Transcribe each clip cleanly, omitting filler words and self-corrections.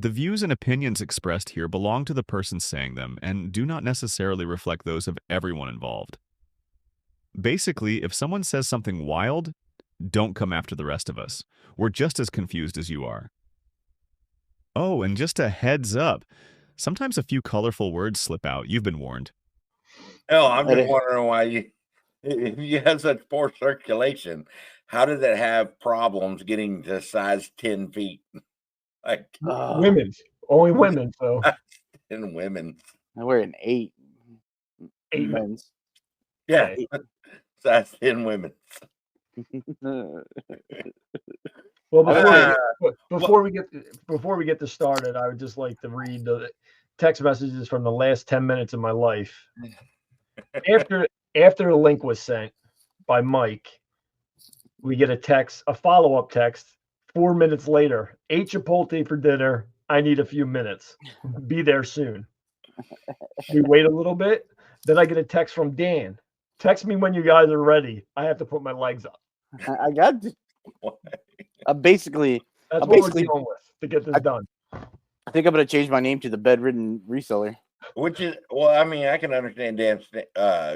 The views and opinions expressed here belong to the person saying them and do not necessarily reflect those of everyone involved. Basically, if someone says something wild, don't come after the rest of us. We're just as confused as you are. Oh, and just a heads up, sometimes a few colorful words slip out. You've been warned. Oh, I'm just wondering why if you have such poor circulation, how did it have problems getting to size 10 feet? Like women's, only women. So 10 women. I wear an 8. 8 men's. Yeah, size 10 women. Well, before we get this started, I would just like to read the text messages from the last 10 minutes of my life. After the link was sent by Mike, we get a follow-up text 4 minutes later. 8 Chipotle for dinner. I need a few minutes. Be there soon. We wait a little bit. Then I get a text from Dan. Text me when you guys are ready. I have to put my legs up. I got to. That's what we're dealing with to get this done. I think I'm going to change my name to the bedridden reseller. Which is, well, I mean, I can understand Dan's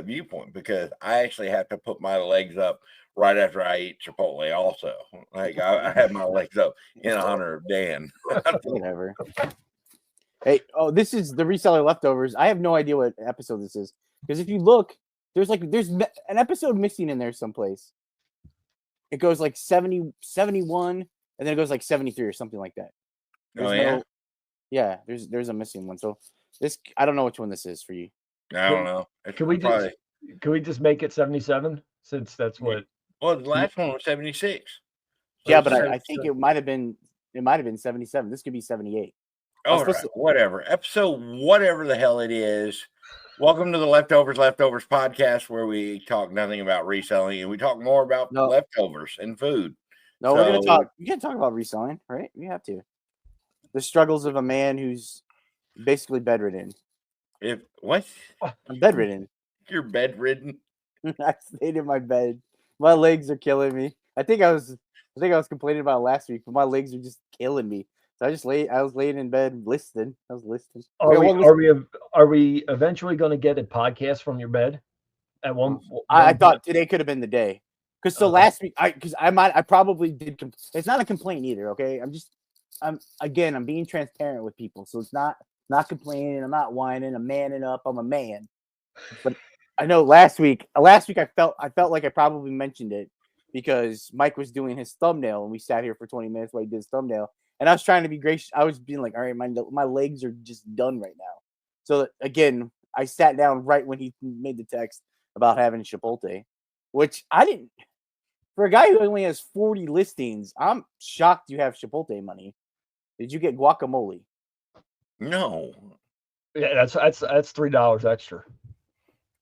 viewpoint because I actually have to put my legs up right after I eat Chipotle also. Like, I have my legs up in honor of Dan. Whatever. Hey, this is the Reseller Leftovers. I have no idea what episode this is. Because if you look, there's an episode missing in there someplace. It goes like 70, 71, and then it goes like 73 or something like that. There's a missing one. So this, I don't know which one this is for you. I don't know. Can we just make it 77 since that's what? Well, the last one was 76. Yeah, but I think it might have been 77. This could be 78. Oh, right. Whatever. Episode, whatever the hell it is. Welcome to the Leftovers Podcast, where we talk nothing about reselling and we talk more about leftovers and food. No, we're gonna talk. You can't talk about reselling, right? You have to. The struggles of a man who's basically bedridden. What? I'm bedridden. You're bedridden. I stayed in my bed. My legs are killing me. I think I was complaining about it last week, but my legs are just killing me. So I was laying in bed listening. I was listening. Are we eventually going to get a podcast from your bed? At one I thought today could have been the day. Because last week, I probably did. It's not a complaint either. Okay, I'm being transparent with people, so it's not complaining. I'm not whining. I'm manning up. I'm a man. But I know last week I felt like I probably mentioned it because Mike was doing his thumbnail and we sat here for 20 minutes while he did his thumbnail. And I was trying to be gracious. I was being like, all right, my legs are just done right now. So again, I sat down right when he made the text about having Chipotle, which I didn't. For a guy who only has 40 listings, I'm shocked you have Chipotle money. Did you get guacamole? No. Yeah, that's $3 extra.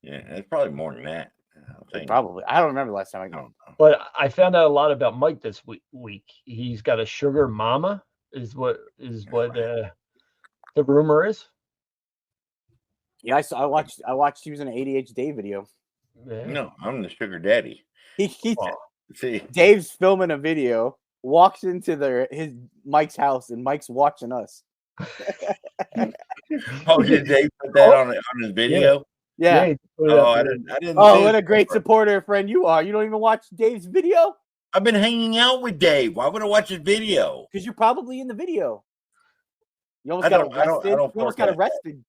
Yeah, it's probably more than that. Probably. I don't remember the last time I got. But I found out a lot about Mike this week. He's got a sugar mama, is what the rumor is. Yeah, I watched. He was in an ADHD video. Yeah. No, I'm the sugar daddy. See, Dave's filming a video, walks into his Mike's house, and Mike's watching us. Oh, did Dave put that on his video? Yeah. I didn't. Oh, what a great supporter friend you are! You don't even watch Dave's video. I've been hanging out with Dave. Why would I watch his video? Because you're probably in the video. You almost got arrested. You almost got arrested,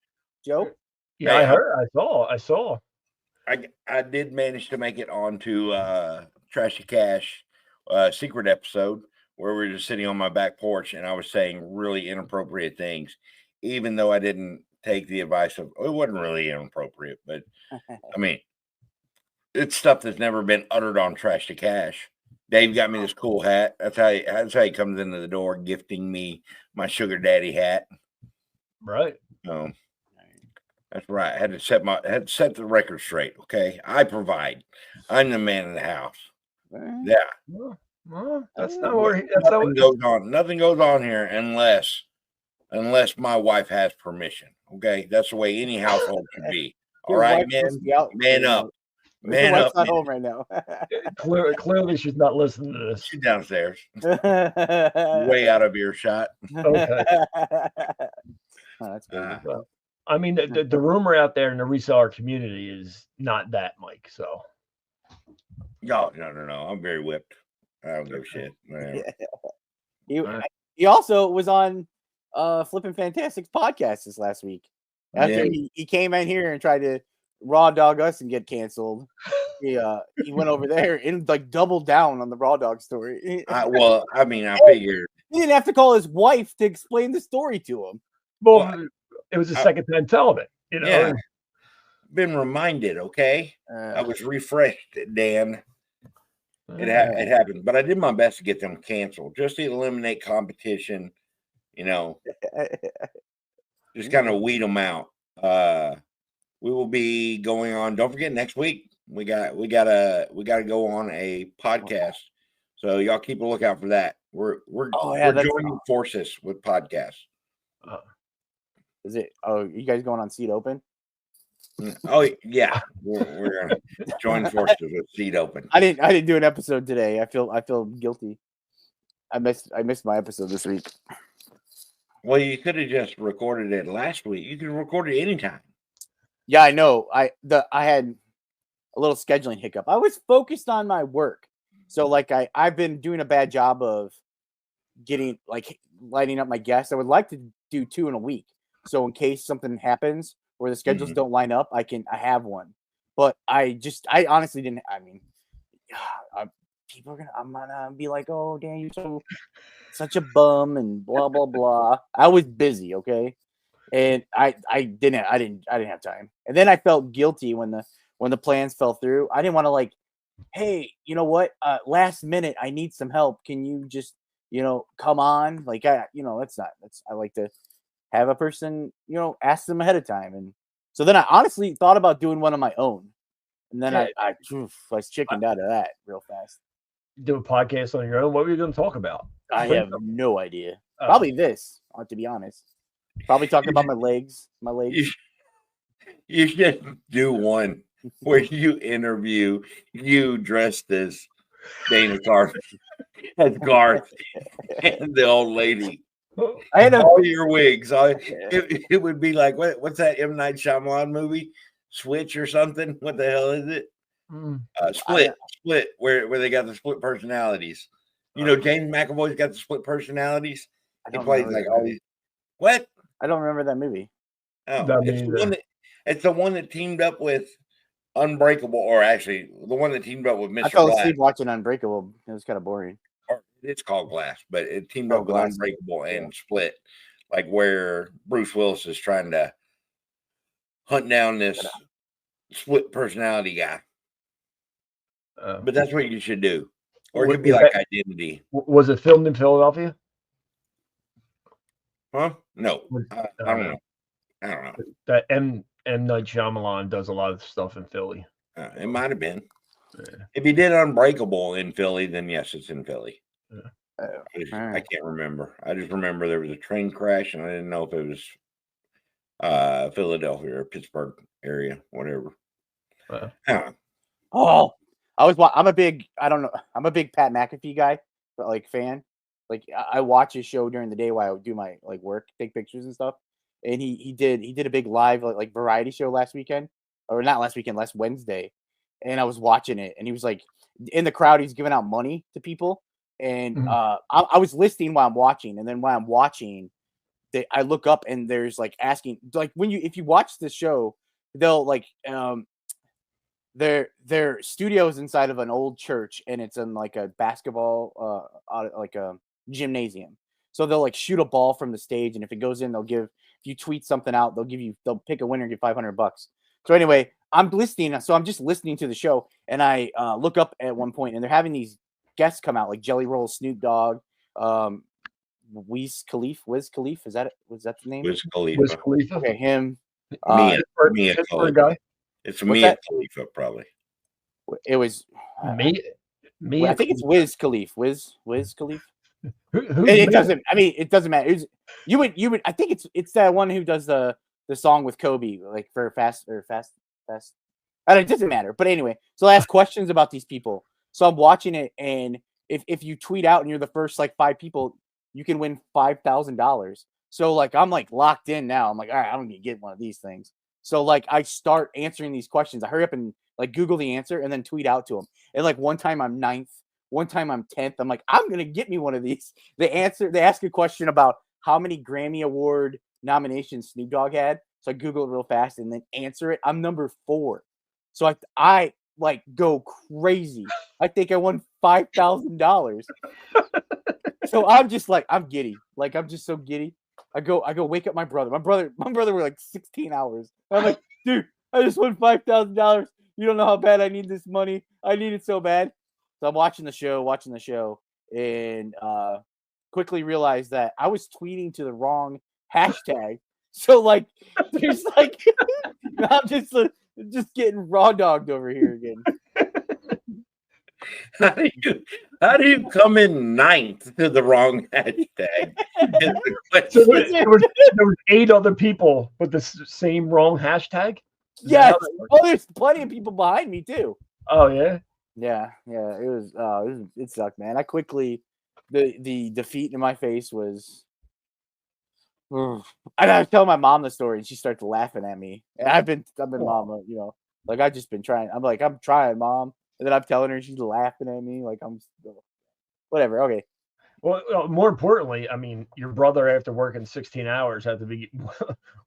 Joe. Yeah, I heard. I saw. I did manage to make it onto Trashy Cash secret episode where we were just sitting on my back porch and I was saying really inappropriate things, even though I didn't take the advice of it wasn't really inappropriate, but I mean it's stuff that's never been uttered on Trash to Cash. Dave got me this cool hat. That's how he comes into the door, gifting me my sugar daddy hat. Right. That's right. I had to set the record straight. Okay, I provide. I'm the man in the house. Yeah. Well, that's not nothing goes on. Nothing goes on here unless my wife has permission. Okay, that's the way any household should be. All right, man up. Man wife's up, not man. home right now. Clearly, she's not listening to this. She's downstairs, way out of earshot. Okay. Oh, that's good. I mean, the rumor out there in the reseller community is not that, Mike. So. No. I'm very whipped. I don't give a shit. He also was on Flippin' Fantastic's podcast this last week. After he came in here and tried to raw dog us and get canceled. He went over there and like doubled down on the raw dog story. I figured he didn't have to call his wife to explain the story to him. Well, it was the second time telling it. You know, yeah. Been reminded. Okay, I was refreshed, Dan. It happened, but I did my best to get them canceled, just to eliminate competition. You know, just kind of weed them out. We will be going on. Don't forget, next week we gotta go on a podcast. So y'all keep a lookout for that. We're joining forces with podcasts. Is it? Oh, you guys going on Seat Open? Oh yeah, we're gonna join forces with Seat Open. I didn't do an episode today. I feel guilty. I missed my episode this week. Well, you could have just recorded it last week. You can record it anytime. Yeah, I know. I had a little scheduling hiccup. I was focused on my work, so like I've been doing a bad job of getting like lining up my guests. I would like to do 2 in a week, so in case something happens where the schedules don't line up, I have one. But I honestly didn't. I mean, people are I'm gonna be like, oh, Dan, you're so such a bum and blah blah blah. I was busy, okay, and I didn't have time. And then I felt guilty when the plans fell through. I didn't want to like, hey, you know what? Last minute, I need some help. Can you just come on? Like I like to have a person ask them ahead of time. And so then I honestly thought about doing one on my own, and then I was chickened out of that real fast. Do a podcast on your own. What were you going to talk about? I have no idea. Probably this, to be honest. Probably talking about my legs. You should do one where you interview you dressed as Dana Garth, as Garth, and the old lady. I had all your wigs. It would be like what's that M. Night Shyamalan movie? Switch or something? What the hell is it? Split, where they got the split personalities. James McAvoy's got the split personalities. He plays like all these. What? I don't remember that movie. Oh, it's the one that teamed up with Unbreakable, or actually the one that teamed up with Mr. I fell Glass. asleep watching Unbreakable. It was kind of boring. It's called Glass, but it teamed up with Unbreakable and Split, like where Bruce Willis is trying to hunt down this split personality guy. But that's what you should do. Or it could be like Identity. Was it filmed in Philadelphia? Huh? No. I don't know. That M. Night Shyamalan does a lot of stuff in Philly. It might have been. Yeah. If he did Unbreakable in Philly, then yes, it's in Philly. Yeah. I can't remember. I just remember there was a train crash, and I didn't know if it was Philadelphia or Pittsburgh area, whatever. I'm a big Pat McAfee guy, but like fan. Like I watch his show during the day while I do my like work, take pictures and stuff. And he did a big live like variety show last Wednesday. And I was watching it, and he was like in the crowd, he's giving out money to people. And I was listening while I'm watching, and then while I'm watching, I look up and there's like asking, like if you watch the show, they'll like their studio's inside of an old church, and it's in like a basketball like a gymnasium. So they'll like shoot a ball from the stage, and if it goes in, if you tweet something out, they'll pick a winner and give $500. So anyway, I'm listening. So I'm just listening to the show, and I look up at one point, and they're having these guests come out like Jelly Roll, Snoop Dogg, Wiz Khalifa. Was that the name? Wiz Khalifa. Okay, him. Mia Khalifa. It's Mia Khalifa, probably. It was Mia. I think it's Wiz Khalifa. Wiz Khalifa. It doesn't. I mean, it doesn't matter. You would. I think it's that one who does the song with Kobe, like for Fast And it doesn't matter. But anyway, so I ask questions about these people. So I'm watching it, and if you tweet out and you're the first like 5 people, you can win $5,000. So like I'm like locked in now. I'm like, all right, I'm gonna get one of these things. So like I start answering these questions. I hurry up and like Google the answer and then tweet out to them. And like one time I'm 9th, one time I'm 10th. I'm like, I'm gonna get me one of these. They ask a question about how many Grammy Award nominations Snoop Dogg had. So I Google it real fast and then answer it. I'm number 4. So I like go crazy. I think I won $5,000. So I'm just like, I'm giddy. Like I'm just so giddy. I go wake up my brother. My brother were like 16 hours. I'm like, dude, I just won $5,000. You don't know how bad I need this money. I need it so bad. So I'm watching the show, and quickly realized that I was tweeting to the wrong hashtag. So like, there's like, I'm just getting raw dogged over here again. How do you come in 9th to the wrong hashtag? So there was 8 other people with the same wrong hashtag? Yes. Oh, there's plenty of people behind me too. Oh yeah. Yeah. It sucked, man. I quickly the defeat in my face was. And I was telling my mom the story, and she started laughing at me. And I've been mom, you know, like I've just been trying. I'm like, I'm trying, mom, and then I'm telling her, she's laughing at me, like I'm whatever. Okay. Well, more importantly, I mean, your brother, after working 16 hours, had to be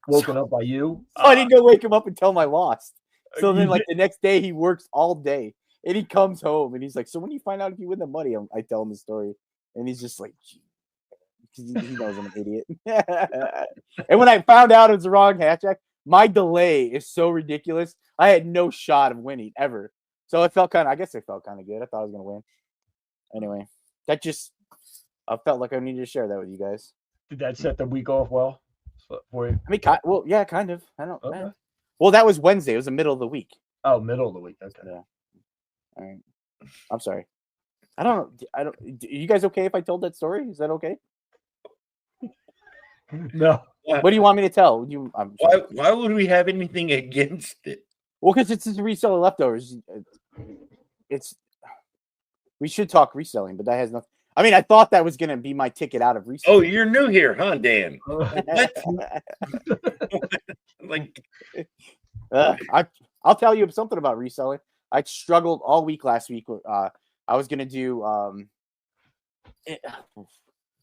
woken up by you. So I didn't go wake him up and tell him I lost. So then, like the next day, he works all day, and he comes home, and he's like, "So when you find out if you win the money?" I tell him the story, and he's just like, because he knows I'm an idiot. And when I found out it was the wrong hashtag, my delay is so ridiculous. I had no shot of winning ever. So it felt kind of, I guess it felt kind of good. I thought I was going to win. Anyway, I felt like I needed to share that with you guys. Did that set the week off well for you? I mean, well, yeah, kind of. I don't know. Well, that was Wednesday. It was the middle of the week. Oh, middle of the week. Okay. Yeah. All right. I'm sorry. I don't. Are you guys okay if I told that story? Is that okay? No. What do you want me to tell? Why would we have anything against it? Well, because it's Reseller Leftovers. We should talk reselling, but that has nothing. I mean, I thought that was going to be my ticket out of reselling. Oh, you're new here, huh, Dan? Like, I'll tell you something about reselling. I struggled all week last week. I was going to do.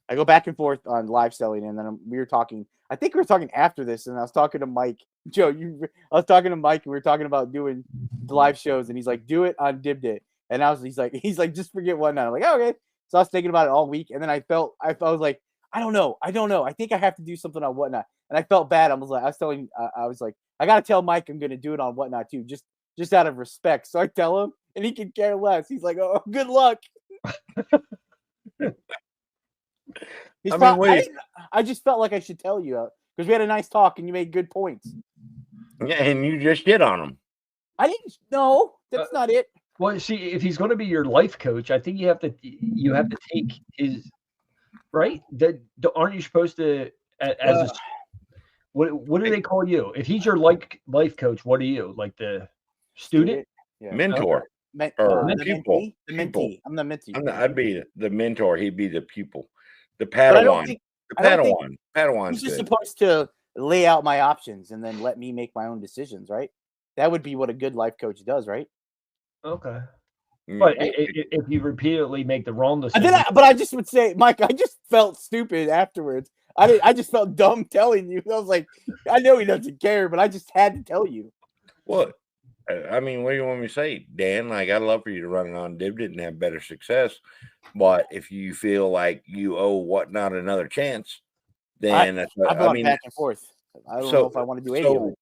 I go back and forth on live selling, and then we were talking. I think we were talking after this, and I was talking to Mike. Joe, I was talking to Mike, and we were talking about doing the live shows, and he's like, "Do it on Dibdit," and he's like, "Just forget one night." I'm like, oh, "Okay." So I was thinking about it all week, and then I was like, I don't know. I think I have to do something on Whatnot, and I felt bad. I was like, I gotta tell Mike I'm gonna do it on Whatnot too, just out of respect. So I tell him, and he can care less. He's like, "Oh, good luck." I just felt like I should tell you because we had a nice talk and you made good points. Yeah, and you just did on him. I didn't. No, that's not it. Well, see, if he's going to be your life coach, I think you have to take his right. Aren't you supposed to what do they call you? If he's your life coach, what are you, like the student? Yeah. Mentor? The pupil. The mentee. I'm the mentee. I'd be the mentor. He'd be the pupil. The Padawan. Padawan's he's just supposed to lay out my options and then let me make my own decisions, right? That would be what a good life coach does, right? Okay. But if you repeatedly make the wrong decision, but I just would say, Mike, I just felt stupid afterwards. I just felt dumb telling you. I was like, I know he doesn't care, but I just had to tell you. What? I mean, what do you want me to say, Dan? Like, I'd love for you to run it on Dividend and have better success. But if you feel like you owe Whatnot another chance, then that's what I mean. Back and forth. I don't know if I want to do 80 of it.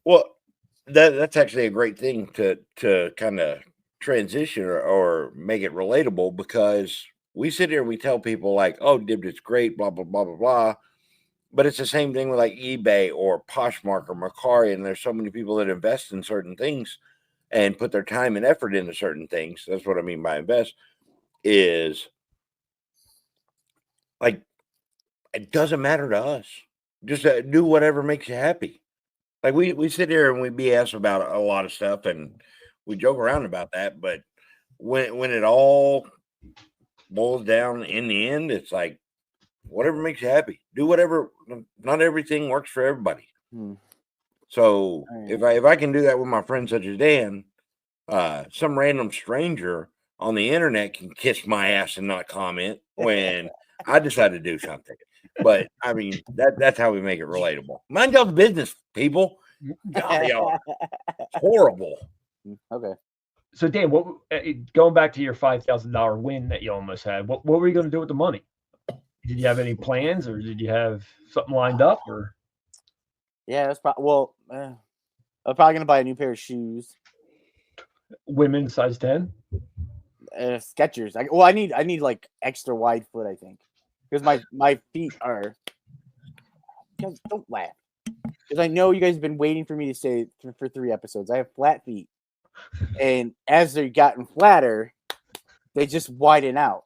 Well, that's actually a great thing to kind of transition or make it relatable, because we sit here and we tell people like, oh, Dibdit's great, blah, blah, blah, blah, blah. But it's the same thing with like eBay or Poshmark or Mercari. And there's so many people that invest in certain things and put their time and effort into certain things. That's what I mean by invest, is like, it doesn't matter to us. Just do whatever makes you happy. Like we sit here and we BS about a lot of stuff and we joke around about that, but when it all boils down in the end, it's like whatever makes you happy. Do whatever. Not everything works for everybody. So if I can do that with my friends such as Dan, some random stranger on the internet can kiss my ass and not comment when I decide to do something. But I mean that's how we make it relatable. Mind y'all's business, people. God, y'all are horrible. Okay. So Dan, what going back to your $5,000 win that you almost had? What were you going to do with the money? Did you have any plans, or did you have something lined up? Or yeah, that's probably I'm probably gonna buy a new pair of shoes. Women size 10. Skechers. I need like extra wide foot, I think, because my feet are. Guys, don't laugh, because I know you guys have been waiting for me to say it for 3 episodes. I have flat feet, and as they've gotten flatter, they just widen out.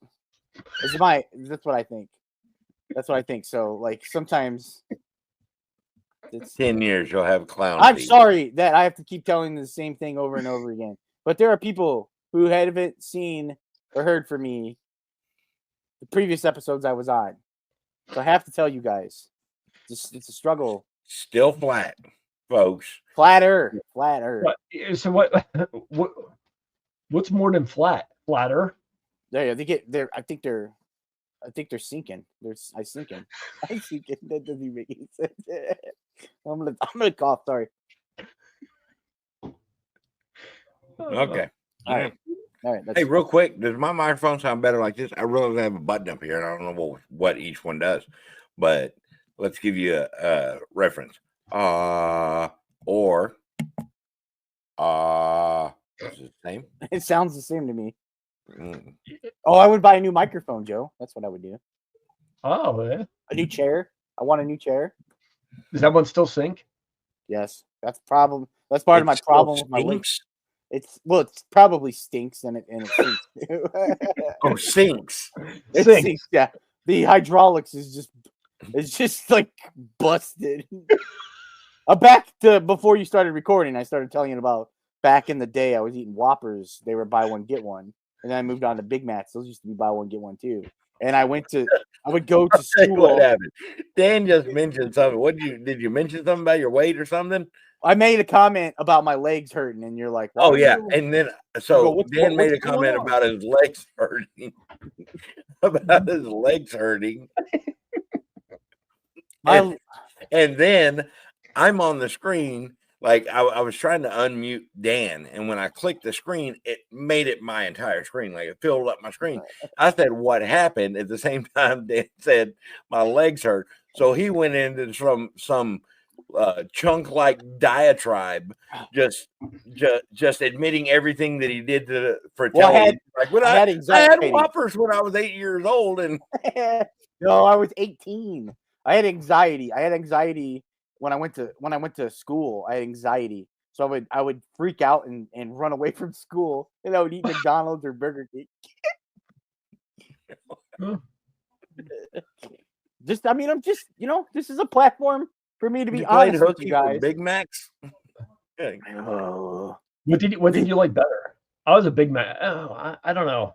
That's what I think. That's what I think. So, like, sometimes it's 10 years you'll have clown I'm feet. sorry that I have to keep telling the same thing over and over again. But there are people who haven't seen or heard from me the previous episodes I was on. So I have to tell you guys. It's a struggle. Still flat, folks. Flatter. So what's more than flat? Flatter? They get there. I think they're sinking. I sinking. That doesn't even make any sense. I'm gonna cough. Sorry. Okay. All right. Hey, real quick, does my microphone sound better like this? I really have a button up here, and I don't know what each one does, but let's give you a reference. Or is it the same? It sounds the same to me. Oh, I would buy a new microphone, Joe. That's what I would do. Oh, yeah. A new chair. I want a new chair. Does that one still sink? Yes, that's problem. That's part of my problem with my links. It's probably stinks and it sinks. Oh, sinks. It sinks. Yeah, the hydraulics is just like busted. Back to before you started recording, I started telling you about back in the day. I was eating Whoppers. They were buy one get one, and then I moved on to Big Macs. Those used to be buy one get one too. And I would go to school. What happened? Dan just mentioned something. Did you mention something about your weight or something? I made a comment about my legs hurting, and you're like, "Oh yeah," and then Dan made a comment about his legs hurting. About his legs hurting. And then I'm on the screen, like I was trying to unmute Dan, and when I clicked the screen, it made it my entire screen, like it filled up my screen. I said, "What happened?" At the same time, Dan said, "My legs hurt." So he went into some chunk like diatribe, just admitting everything that he did for telling. I had Whoppers when I was 8 years old, and no, I was 18. I had anxiety. When I went to school. I had anxiety, so I would freak out and run away from school, and I would eat McDonald's or Burger King. I'm just, this is a platform for me to be honest with you guys. Big Macs. What did you like better? I was a Big Mac. Oh, I don't know.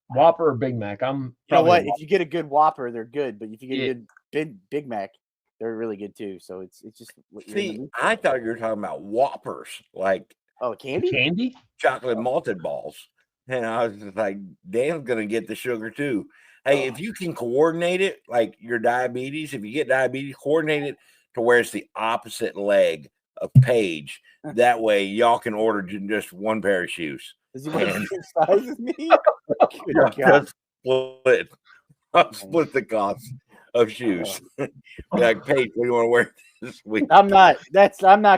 Whopper or Big Mac? You know what? If you get a good Whopper, they're good. But if you get a good Big Mac, they're really good too. So it's just. See, I thought you were talking about Whoppers, like candy, chocolate malted balls, and I was just like, Dan's gonna get the sugar too. Hey, if you can coordinate it, like your diabetes, if you get diabetes, coordinate it to where it's the opposite leg of Paige. That way, y'all can order just one pair of shoes. Does he wear the same size as me? I'll split the cost of shoes. Like, Paige, what do you want to wear this week? I'm not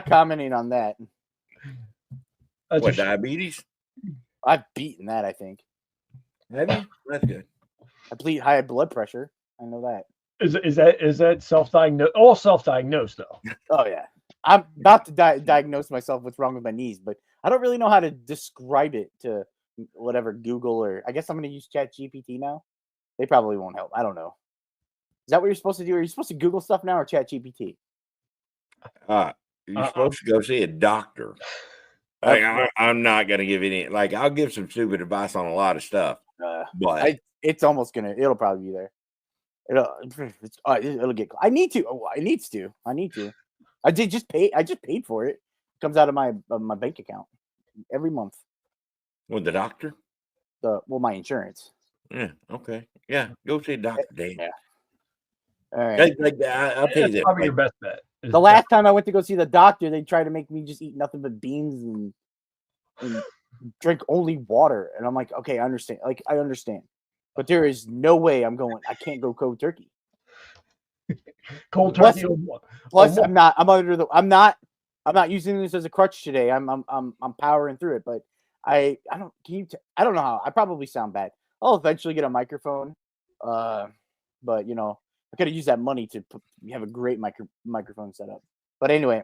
commenting on that. What, diabetes? I've beaten that, I think. Have you? That's good. I bleed high blood pressure. I know that. Is that self-diagnosed? All self-diagnosed though. Oh yeah. I'm about to diagnose myself what's wrong with my knees, but I don't really know how to describe it to whatever Google, or I guess I'm going to use ChatGPT now. They probably won't help. I don't know. Is that what you're supposed to do? Are you supposed to Google stuff now or ChatGPT? You're supposed to go see a doctor. I'm not gonna give any. Like, I'll give some stupid advice on a lot of stuff, but it's almost gonna. It'll probably be there. It'll get. I need to. I need to. I just paid for it. It comes out of my bank account every month. With the doctor? My insurance. Yeah. Okay. Yeah. Go see a doctor, Dan. Yeah. All right. I'll tell you this. Probably your best bet. The last time I went to go see the doctor, they tried to make me just eat nothing but beans and drink only water. And I'm like, okay, I understand. Like, I understand. But there is no way I can't go cold turkey. Cold turkey. Plus I'm not using this as a crutch today. I'm powering through it, but I don't know how. I probably sound bad. I'll eventually get a microphone. But I could have used that money to have a great microphone set up. But anyway,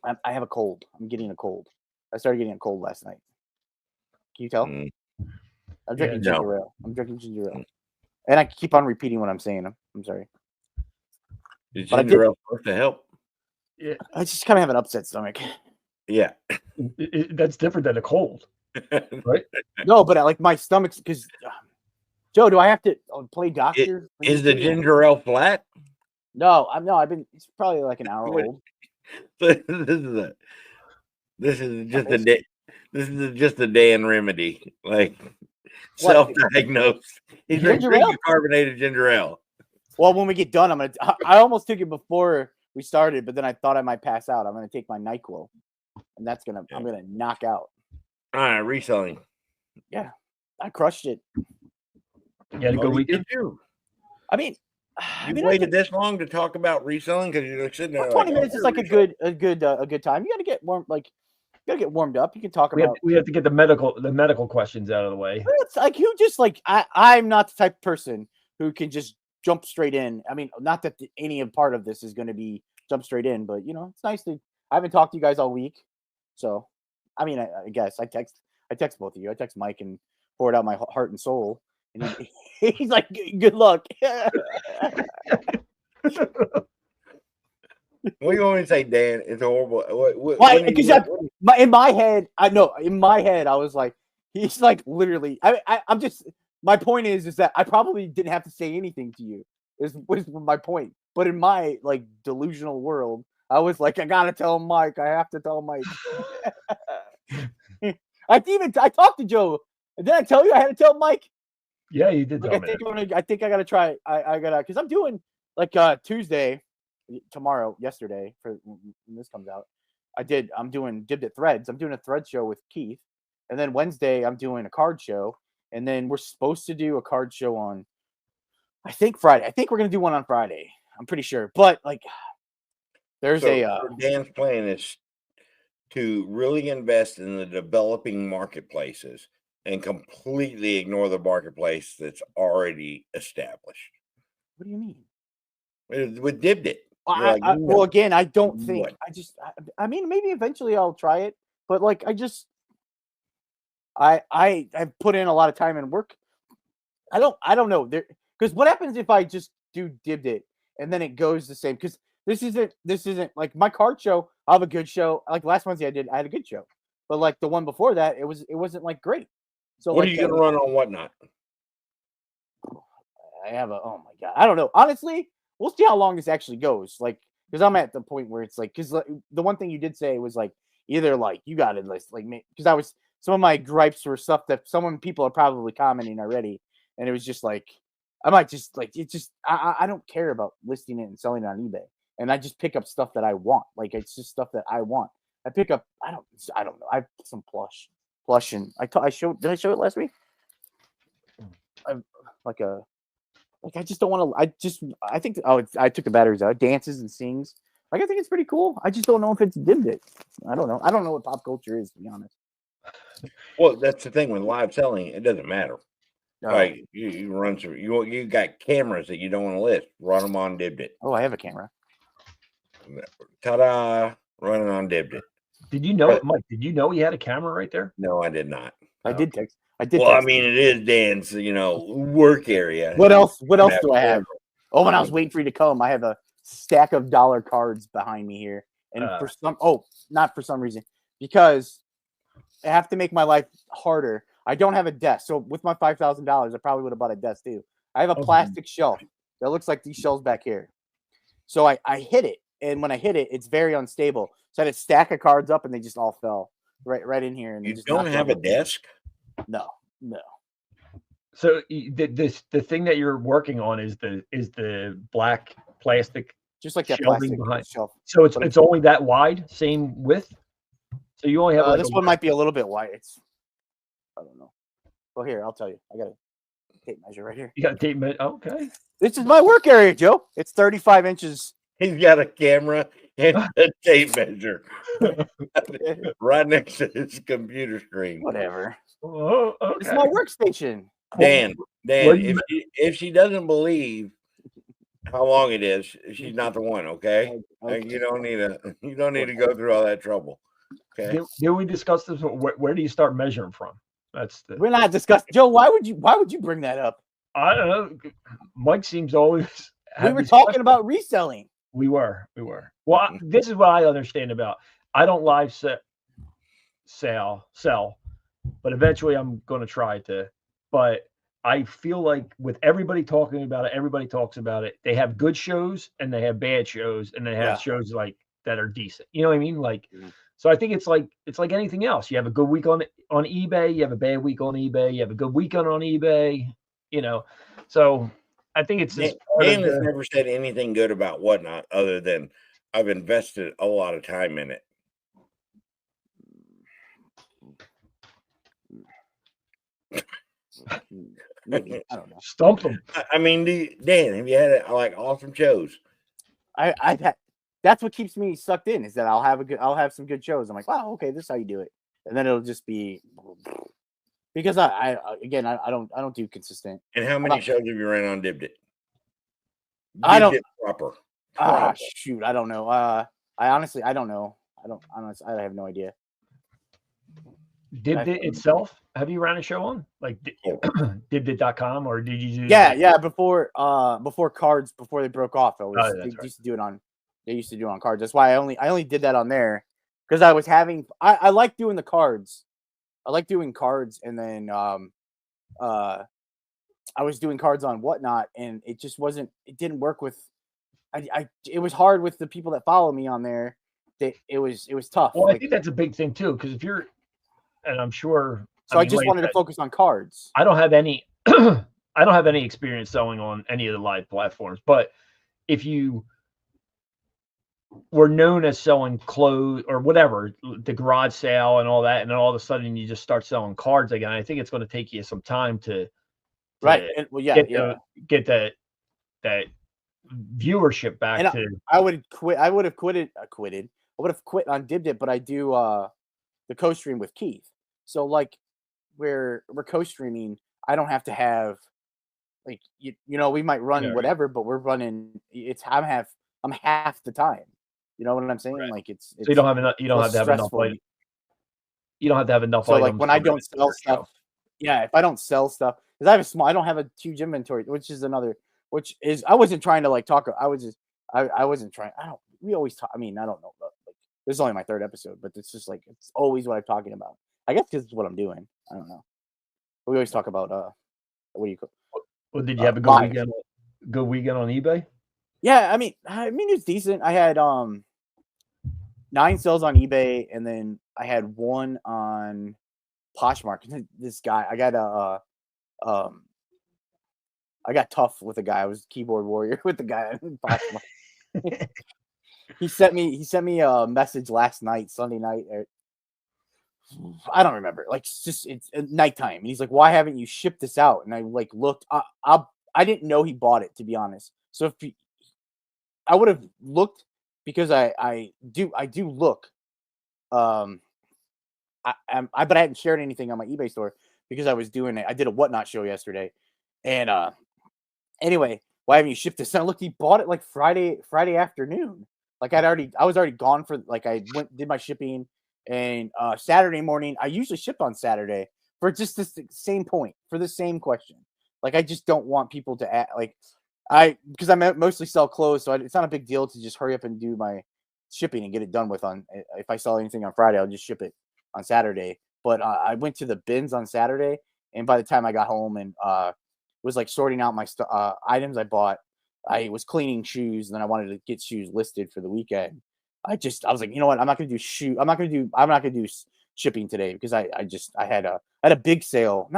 I have a cold. I'm getting a cold. I started getting a cold last night. Can you tell? I'm drinking ginger ale. And I keep on repeating what I'm saying. I'm sorry. Is ginger ale supposed to help? Yeah. I just kind of have an upset stomach. Yeah. That's different than a cold, right? No, but I like my stomach's because Joe, do I have to play doctor? Is the ginger ale flat? No, it's probably like an hour old. This is just a Dan remedy, like self-diagnosed. He's drinking carbonated ginger ale. Well, when we get done, I almost took it before we started, but then I thought I might pass out. I'm gonna take my NyQuil, and I'm gonna knock out. All right, reselling. Yeah, I crushed it. You had a good weekend. I mean, waited this long to talk about reselling because you're like sitting there. 20 minutes is like a good time. You got to get warm, warmed up. You can talk about. We have to get the medical questions out of the way. It's like I'm not the type of person who can just jump straight in. I mean, not that any part of this is going to be jump straight in, but it's nice to. I haven't talked to you guys all week, so I mean, I guess I text both of you. I text Mike and poured out my heart and soul. And he's like, good luck. What do you want me to say, Dan? It's horrible. Because in my head, I was like, he's like literally. I'm just. My point is that I probably didn't have to say anything to you. Was my point. But in my delusional world, I was like, I gotta tell Mike. I have to tell Mike. I talked to Joe. Did I tell you I had to tell Mike? Yeah, you did. I think I gotta try. I gotta because I'm doing Tuesday, yesterday for when this comes out. I'm doing Dibbed at Threads. I'm doing a thread show with Keith, and then Wednesday I'm doing a card show, and then we're supposed to do a card show on, I think Friday. I think we're gonna do one on Friday. I'm pretty sure, but there's Dan's plan is to really invest in the developing marketplaces and completely ignore the marketplace that's already established. What do you mean? With Dibbed It. Well, again, I don't think. I mean, maybe eventually I'll try it, but I've put in a lot of time and work. I don't know because what happens if I just do Dibbed It and then it goes the same? Because this isn't like my card show. I'll have a good show. Like last Wednesday I had a good show, but the one before that it wasn't great. So what are you gonna run on Whatnot? I have oh my god, I don't know. Honestly, we'll see how long this actually goes. Because I'm at the point where it's because the one thing you did say was either you got it because some of my gripes were stuff that people are probably commenting already, and it was just I might just I don't care about listing it and selling it on eBay, and I just pick up stuff that I want. It's just stuff that I want. I pick up. I don't know. I have some plush, and did I show it last week? I just don't want to. I think I took the batteries out. It dances and sings. I think it's pretty cool. I just don't know if it's Dibbed It. I don't know. I don't know what pop culture is, to be honest. Well, that's the thing with live selling. It doesn't matter. You run some. You got cameras that you don't want to list. Run them on Dibbed It. Oh, I have a camera. Ta-da! Running on Dibbed It. Did you know, Mike? Did you know he had a camera right there? No, I did not. I did text. Well, I mean, it is Dan's, work area. What else do I have? Oh, when I was waiting for you to come, I have a stack of dollar cards behind me here, And not for some reason, because I have to make my life harder. I don't have a desk. So with my $5,000, I probably would have bought a desk too. I have a plastic shelf that looks like these shelves back here. So I hit it. And when I hit it, it's very unstable. So I had a stack of cards up and they just all fell right in here. And you don't have a desk? No. So the thing that you're working on is the black plastic, just like that shelving plastic behind. shelf. So it's only that wide, same width. So you only have like this one might be a little bit wide. I don't know. Well, here, I'll tell you. I got a tape measure right here. You got a tape measure? Okay. This is my work area, Joe. It's 35 inches. He's got a camera and a tape measure right next to his computer screen. Whatever. Oh, okay. It's my workstation. Dan, if she doesn't believe how long it is, she's not the one. Okay, you don't need to go through all that trouble. Okay. Did we discuss this? Where do you start measuring from? We're not discussing. Joe, why would you bring that up? I don't know. Mike seems always. We were talking about reselling. We were. Well, this is what I understand about. I don't live sell, but eventually I'm going to try to. But I feel like with everybody talking about it, everybody talks about it. They have good shows and they have bad shows, and they have shows like that are decent. You know what I mean? Like, so I think it's like anything else. You have a good week on eBay, you have a bad week on eBay, you have a good weekend on eBay. You know, so I think it's just Dan has never said anything good about Whatnot other than I've invested a lot of time in it. Maybe. I don't know. Stump them. I mean, Dan, have you had like awesome shows? I've had. That's what keeps me sucked in, is that I'll have some good shows. I'm like, wow, okay, this is how you do it, and then it'll just be because I don't do consistent. And how many shows have you ran on Dibbed It? I don't proper. Shoot, I don't know. I honestly don't know. I have no idea. Dibbed It itself? Have you ran a show on like dibbedit.com, or did you do? Yeah. Before cards, before they broke off, they used to do it on cards. That's why I only did that on there because I was having. I like doing the cards. I like doing cards, and then I was doing cards on Whatnot, and it just wasn't. It didn't work with. It was hard with the people that follow me on there. It was tough. Well, I think that's a big thing too, because if you're, and I'm sure. So I just wanted to focus on cards. I don't have any. I don't have any experience selling on any of the live platforms, but if you were known as selling clothes or whatever, the garage sale and all that, and then all of a sudden you just start selling cards again, I think it's going to take you some time to get that viewership back. And I would quit. I would have quitted. I would have quit on Dibbed It, but I do the co-stream with Keith. So like we're co-streaming. I don't have to have like you know we might run whatever, but we're running. I'm half the time. You know what I'm saying? Right. Like it's so you don't have enough. You don't have to have enough. You don't have to have enough. So like when I don't sell stuff, if I don't sell stuff, because I don't have a huge inventory, which is I wasn't trying to like talk. I wasn't trying. We always talk. I mean, I don't know. But like this is only my third episode, but it's just like it's always what I'm talking about. I guess because it's what I'm doing. I don't know. We always talk about what do you call? Well, did you have a good weekend? Good weekend on eBay? Yeah, I mean it's decent. I had 9 sales on eBay, and then I had 1 on Poshmark. This guy, I got tough with a guy. I was keyboard warrior with the guy on Poshmark. He sent me a message last night, Sunday night. I don't remember. Like it's nighttime, and he's like, "Why haven't you shipped this out?" And I like looked. I didn't know he bought it, to be honest. So I would have looked because I do look. But I hadn't shared anything on my eBay store because I was doing it. I did a Whatnot show yesterday, and anyway, why haven't you shipped this? And I looked. He bought it like Friday afternoon. Like I was already gone for like I did my shipping. And Saturday morning, I usually ship on Saturday for just this same point, for the same question. Like, I just don't want people to because I mostly sell clothes, so it's not a big deal to just hurry up and do my shipping and get it done with on. If I sell anything on Friday, I'll just ship it on Saturday. But I went to the bins on Saturday, and by the time I got home and was like sorting out my items I bought, I was cleaning shoes, and then I wanted to get shoes listed for the weekend. I was like, you know what? I'm not gonna do shipping today because I had a big sale.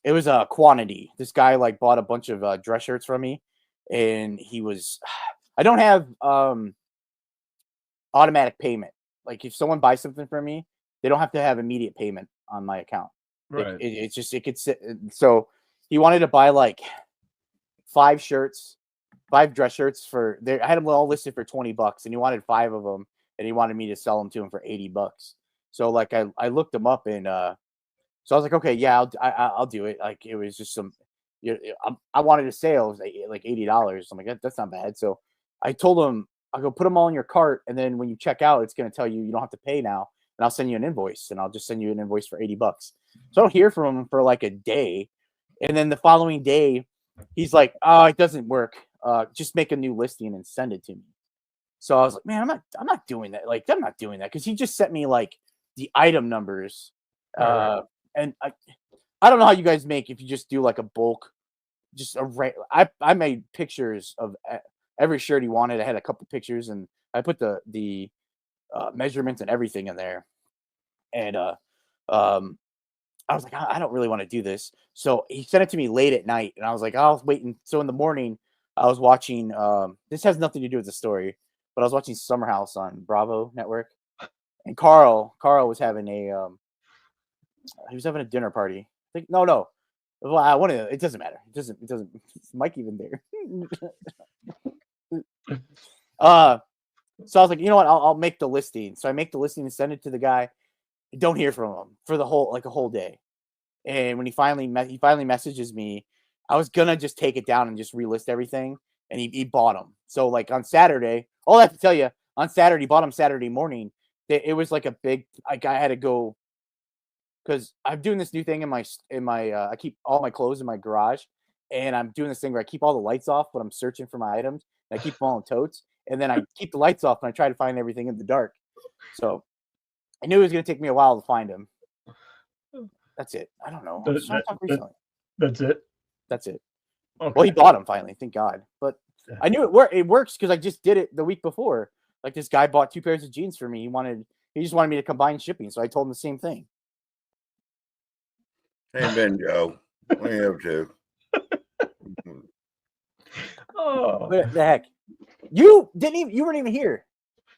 It was a quantity. This guy like bought a bunch of dress shirts from me, and I don't have automatic payment. Like if someone buys something from me, they don't have to have immediate payment on my account. Right. It could sit. So he wanted to buy like 5 dress shirts I had them all listed for $20, and he wanted 5 of them, and he wanted me to sell them to him for $80. So like I looked them up, and so I was like, okay, yeah, I'll do it. Like it was just I wanted a sale, it was like $80. I'm like, that's not bad. So I told him, I'll go put them all in your cart, and then when you check out, it's going to tell you don't have to pay now, and I'll send you an invoice, and I'll just send you an invoice for $80. So I don't hear from him for like a day, and then the following day, he's like, oh, it doesn't work. Just make a new listing and send it to me. So I was like, man, I'm not doing that. Like, I'm not doing that because he just sent me like the item numbers, and I don't know how you guys make if you just do like a bulk, just I made pictures of every shirt he wanted. I had a couple pictures, and I put the measurements and everything in there. And I was like, I don't really want to do this. So he sent it to me late at night, and I was like, I was waiting. So in the morning, I was watching. This has nothing to do with the story, but I was watching Summer House on Bravo Network, and Carl was having a dinner party. I think no. Well, it doesn't matter. It doesn't. Is Mike even there? So I was like, you know what? I'll make the listing. So I make the listing and send it to the guy. Don't hear from him for a whole day. And when he finally messages me, I was gonna just take it down and just relist everything, and he bought them. So like on Saturday, all I have to tell you, on Saturday, bought them Saturday morning. It was like a big, like I had to go because I'm doing this new thing in my I keep all my clothes in my garage, and I'm doing this thing where I keep all the lights off, but I'm searching for my items. And I keep them all in totes, and then I keep the lights off, and I try to find everything in the dark. So I knew it was going to take me a while to find him. That's it. I don't know. That's it. That's it. Okay. Well, he bought them finally, thank God. But I knew it works because I just did it the week before. Like this guy bought 2 pairs of jeans for me. He just wanted me to combine shipping, so I told him the same thing. Hey Ben, Joe. What are you up to? Oh, What the heck? You weren't even here.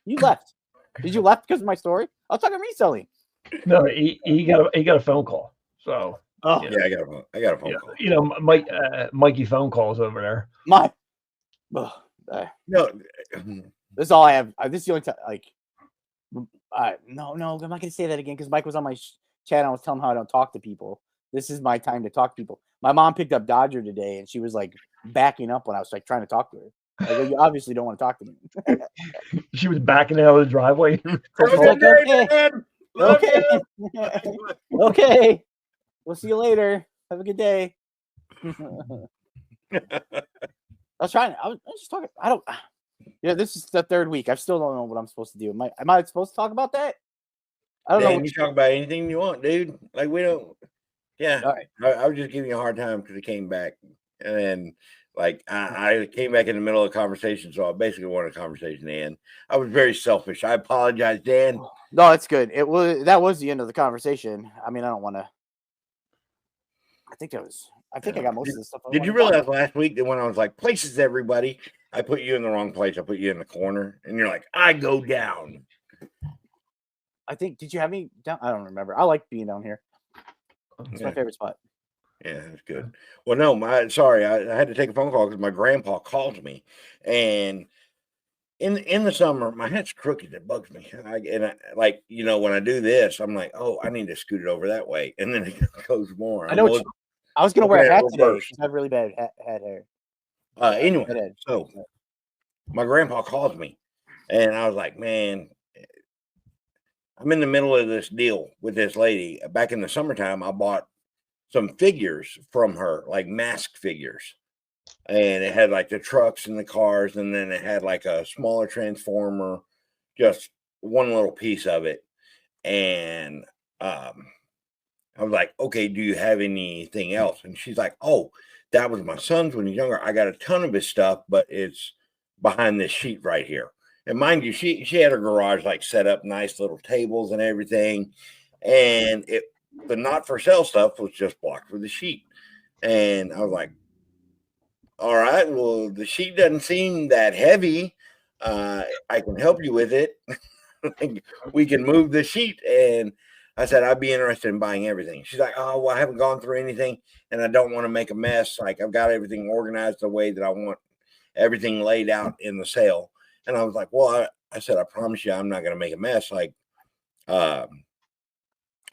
You left. Did you left because of my story? I was talking reselling. no, he got a phone call. So Oh Yeah, I got a phone call. you know, Mikey phone calls over there. No, this is all I have. This is the only time. Like, no, I'm not gonna say that again because Mike was on my chat. I was telling him how I don't talk to people. This is my time to talk to people. My mom picked up Dodger today, and she was like backing up when I was like trying to talk to her. Like, well, you obviously don't want to talk to me. She was backing out of the driveway. Okay. We'll see you later. Have a good day. I was just talking. This is the 3rd week. I still don't know what I'm supposed to do. Am I supposed to talk about that? I don't know. You talk about anything you want, dude. Like we don't. Yeah. All right. I was just giving you a hard time because it came back, and then like I came back in the middle of the conversation, so I basically wanted a conversation to end. I was very selfish. I apologize, Dan. No, it's good. That was the end of the conversation. I mean, I don't want to. I think I got most of the stuff. Did you realize last week that when I was like, places everybody, I put you in the wrong place. I put you in the corner, and you're like, I go down. I think, did you have me down? I don't remember. I like being down here. It's my favorite spot. Yeah, it's good. Well, no, sorry, I had to take a phone call because my grandpa called me, and in the summer, my head's crooked. It bugs me, like when I do this, I'm like, oh, I need to scoot it over that way, and then it goes more. I know. I was gonna wear a hat today because I have really bad head hair. Anyway, so my grandpa calls me, and I was like, man, I'm in the middle of this deal with this lady. Back in the summertime, I bought some figures from her, like mask figures. And it had like the trucks and the cars, and then it had like a smaller transformer just one little piece of it. And I was like, okay, do you have anything else? And she's like, oh, that was my son's when he was younger. I got a ton of his stuff, but it's behind this sheet right here. And mind you, she had her garage like set up, nice little tables and everything. And the not for sale stuff was just blocked with a sheet. And I was like, all right, well, the sheet doesn't seem that heavy. I can help you with it. We can move the sheet. And I said, I'd be interested in buying everything. She's like, oh, well, I haven't gone through anything and I don't want to make a mess. Like, I've got everything organized the way that I want everything laid out in the sale. And I was like, well, I said, I promise you, I'm not going to make a mess. Like, I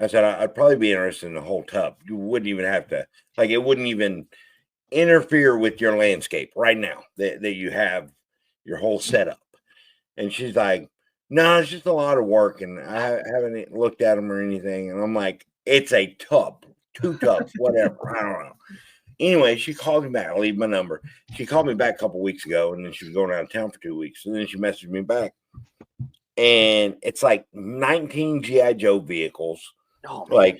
said, I'd probably be interested in the whole tub. You wouldn't even have to, like, it wouldn't even interfere with your landscape right now that you have your whole setup. And she's like, no, it's just a lot of work. And I haven't looked at them or anything. And I'm like, it's a tub, 2 tubs, whatever. I don't know. Anyway, she called me back. I'll leave my number. She called me back a couple weeks ago, and then she was going out of town for 2 weeks. And then she messaged me back. And it's like 19 G.I. Joe vehicles, like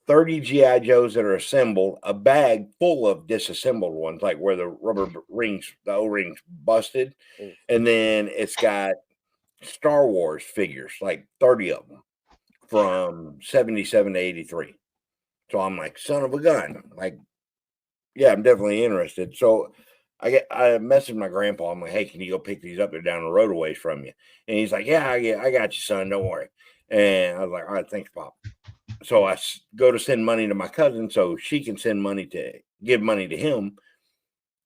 30 G.I. Joes that are assembled, a bag full of disassembled ones, like where the rubber rings, the O-rings busted. And then it's got Star Wars figures, like 30 of them from 77 to 83. So I'm like, son of a gun. Like, yeah, I'm definitely interested. So I messaged my grandpa. I'm like, hey, can you go pick these up? They're down the road a ways from you. And he's like, yeah, I got you, son. Don't worry. And I was like, all right, thanks, Pop. So I go to send money to my cousin so she can give money to him.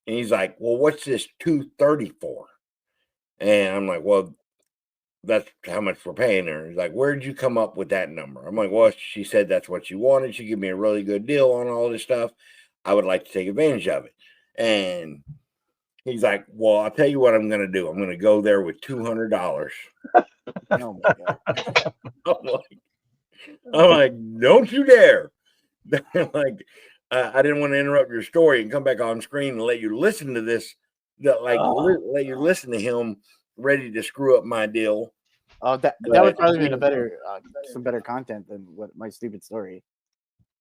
And he's like, well, what's this $230 for? And I'm like, well, that's how much we're paying her. He's like, where'd you come up with that number? I'm like, well, she said that's what she wanted. She gave me a really good deal on all this stuff. I would like to take advantage of it. And he's like, well, I'll tell you what I'm going to do. I'm going to go there with $200. Oh my God. I'm like, don't you dare. Like, I didn't want to interrupt your story and come back on screen and let you listen to this. Let you listen to him ready to screw up my deal. Oh, that would probably be some better content than what my stupid story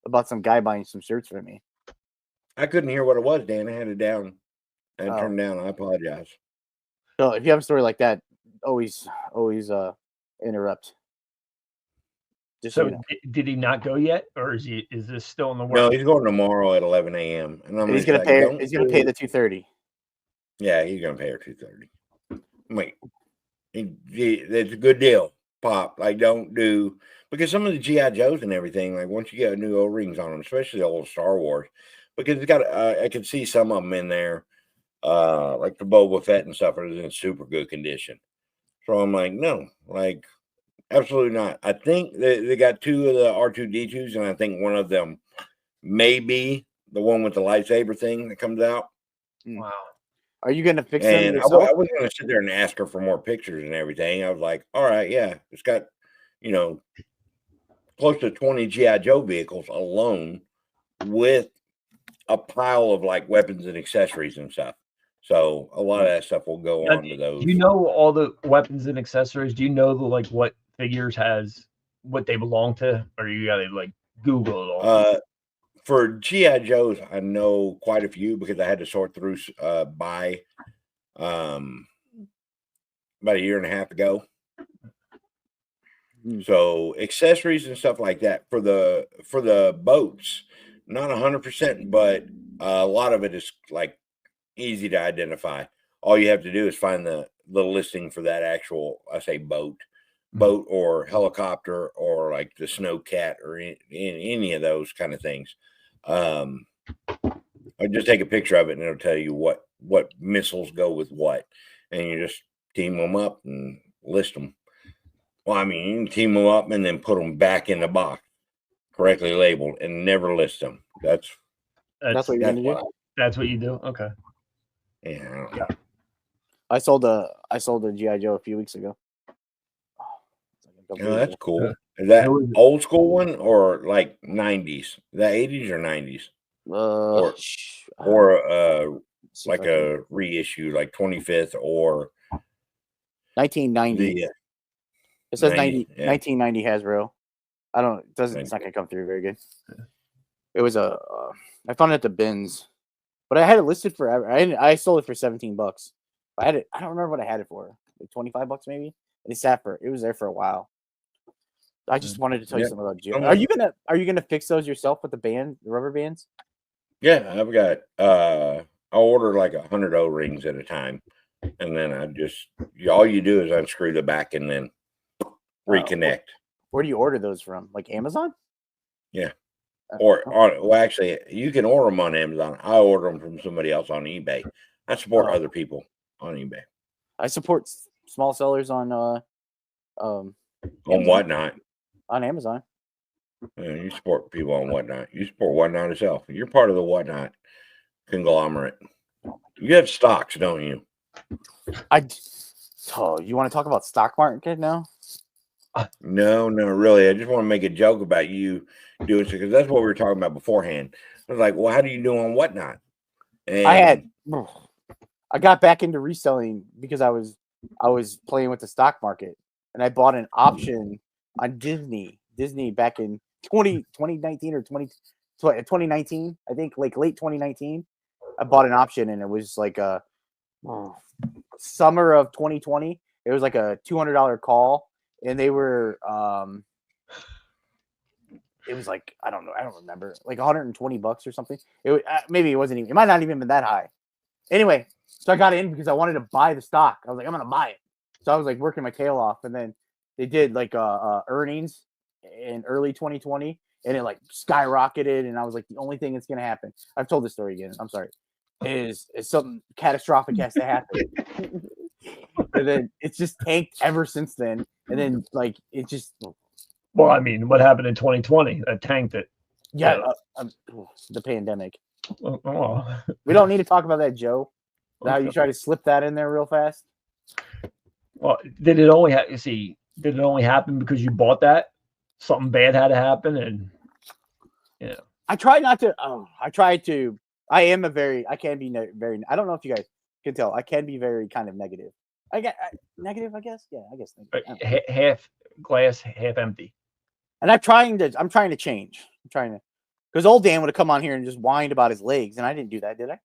about some guy buying some shirts for me. I couldn't hear what it was, Dan. I had it down. I had it turned down. I apologize. So if you have a story like that, always interrupt. So did he not go yet, or is this still in the works? No, he's going tomorrow at 11 a.m. And he's gonna pay. He's gonna pay the $230. Yeah, he's gonna pay her $230. Wait, it's a good deal, Pop. Like, don't do, because some of the G.I. Joes and everything, like once you get new O-rings on them, especially the old Star Wars, because it's got I can see some of them in there, like the Boba Fett and stuff are in super good condition. So I'm like, no, like, absolutely not. I think they got 2 of the R2-D2s, and I think one of them may be the one with the lightsaber thing that comes out. Wow. Are you going to fix them And I yourself? wasn't going to sit there and ask her for more pictures and everything. I was like, all right, yeah, it's got, close to 20 G.I. Joe vehicles alone with a pile of like weapons and accessories and stuff. So a lot of that stuff will go on to those. Do you know all the weapons and accessories? Do you know what figures what they belong to, or you gotta like Google it all? For G.I. Joes, I know quite a few because I had to sort through by about a year and a half ago. So accessories and stuff like that for the boats, not 100%, but a lot of it is like easy to identify. All you have to do is find the listing for that actual, I say boat or helicopter or like the Snowcat or any of those kind of things. I just take a picture of it and it'll tell you what missiles go with what, and you just team them up and list them. Well, I mean, you can team them up and then put them back in the box, correctly labeled, and never list them. That's what you're gonna do. That's what you do. Okay. Yeah. I sold a G.I. Joe a few weeks ago. Oh, that's cool. Is that old school one or like 90s? Is that 80s or 90s? Or like a reissue, like 25th or 1990. It says 90, 1990 Hasbro. I don't. It's not gonna come through very good. It was I found it at the bins, but I had it listed forever. I sold it for $17. I had it. I don't remember what I had it for. Like $25 maybe. And it was there for a while. I just wanted to tell you something about Geo. Are you gonna fix those yourself with the rubber bands? Yeah, I've got I order like 100 O-rings at a time, and then all you do is unscrew the back and then reconnect. Where do you order those from? Like Amazon? Yeah. Actually, you can order them on Amazon. I order them from somebody else on eBay. I support other people on eBay. I support small sellers on Whatnot. On Amazon. Yeah, you support people on Whatnot. You support Whatnot itself. You're part of the Whatnot conglomerate. You have stocks, don't you? You want to talk about stock market now? No, really. I just want to make a joke about you doing it because that's what we were talking about beforehand. I was like, well, how do you do on Whatnot? And I got back into reselling because I was playing with the stock market, and I bought an option on Disney back in 2019 or 2019, I think, like late 2019. I bought an option, and it was like summer of 2020. It was like a $200 call, and they were it was like I don't remember, like $120 or something. Maybe it wasn't even. It might not even been that high. Anyway, so I got in because I wanted to buy the stock. I was like, I'm gonna buy it. So I was like working my tail off, and then they did like earnings in early 2020, and it like skyrocketed. And I was like, the only thing that's gonna happen. I've told this story again. I'm sorry. Is something catastrophic has to happen. And then it's just tanked ever since then. And then like it just. Well, I mean, what happened in 2020? That tanked it. Yeah, the pandemic. Oh. We don't need to talk about that, Joe. How you try to slip that in there real fast? Well, did it only happen because you bought that? Something bad had to happen, and I try not to. I am I can be very. I don't know if you guys can tell. I can be very kind of negative. Negative, I guess. Yeah, I guess. Half glass, half empty. And I'm trying to change. Because old Dan would have come on here and just whined about his legs, and I didn't do that, did I?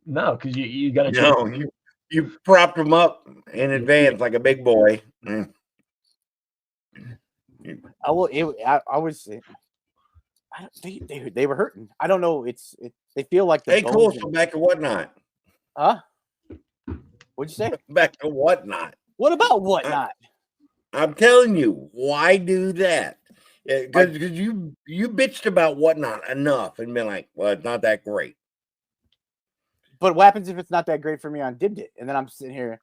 No, because you got to. No, you propped him up in advance like a big boy. They were hurting. I don't know. They feel like hey, cool. So back to Whatnot. Huh? What'd you say? Back to Whatnot. What about Whatnot? I'm telling you, why do that? Because you bitched about Whatnot enough and been like, well, it's not that great. But what happens if it's not that great for me on Dibdit? And then I'm sitting here.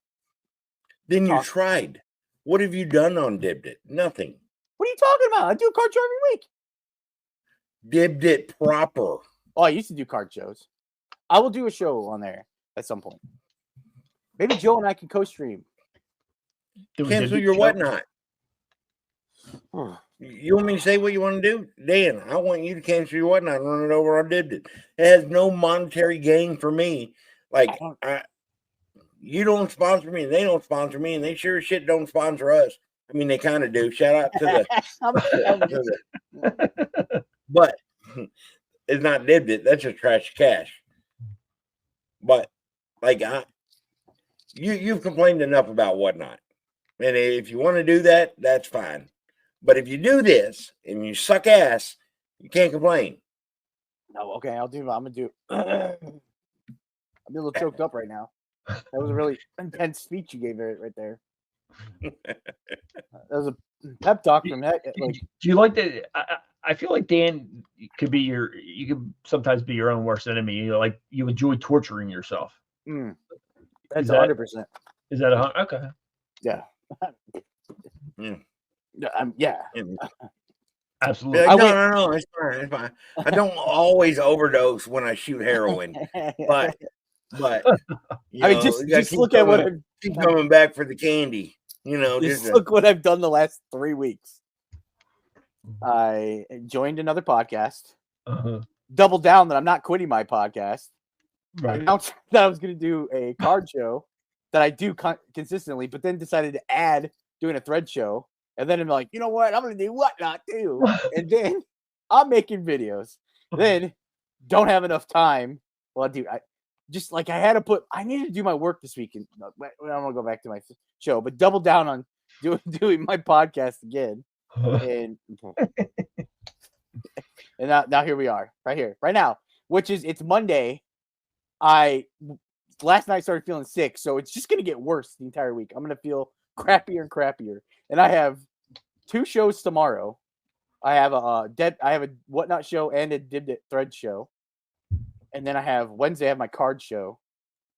Then you tried. What have you done on Dibdit? Nothing. What are you talking about? I do a card show every week. Dibdit proper. Oh, I used to do card shows. I will do a show on there at some point. Maybe Joe and I can co-stream. Cancel your Whatnot. You want me to say what you want to do? Dan, I want you to cancel your Whatnot and run it over on Dibdit. It has no monetary gain for me. Like, you don't sponsor me, and they don't sponsor me, and they sure as shit don't sponsor us. I mean, they kind of do. Shout out to the... But it's not Dibdit. That's just trash cash. But, like, you've complained enough about Whatnot. And if you want to do that, that's fine. But if you do this and you suck ass, you can't complain. No, okay, I'm gonna do. I'm a little choked up right now. That was a really intense speech you gave right there. That was a pep talk from that. Like, do you like that? I feel like Dan could be you could sometimes be your own worst enemy. You enjoy torturing yourself. That's 100%. Is that okay? Yeah. Yeah. Absolutely. No, it's fine. I don't always overdose when I shoot heroin, but I mean, just look at what I've keep coming back for the candy. Just look what I've done the last 3 weeks. I joined another podcast. Doubled down that I'm not quitting my podcast. Right. I announced that I was going to do a card show that I do consistently, but then decided to add doing a thread show, and then I'm like, you know what? I'm gonna do whatnot too, and then I'm making videos. Then don't have enough time. Well, dude, I needed to do my work this week, and I'm gonna go back to my show, but double down on doing my podcast again, and now here we are, right now, which is it's Monday. Last night started feeling sick, so it's just gonna get worse the entire week. I'm gonna feel crappier and crappier, and I have 2 shows tomorrow. I have a whatnot show and a Dibbed It thread show, and then I have Wednesday. I have my card show,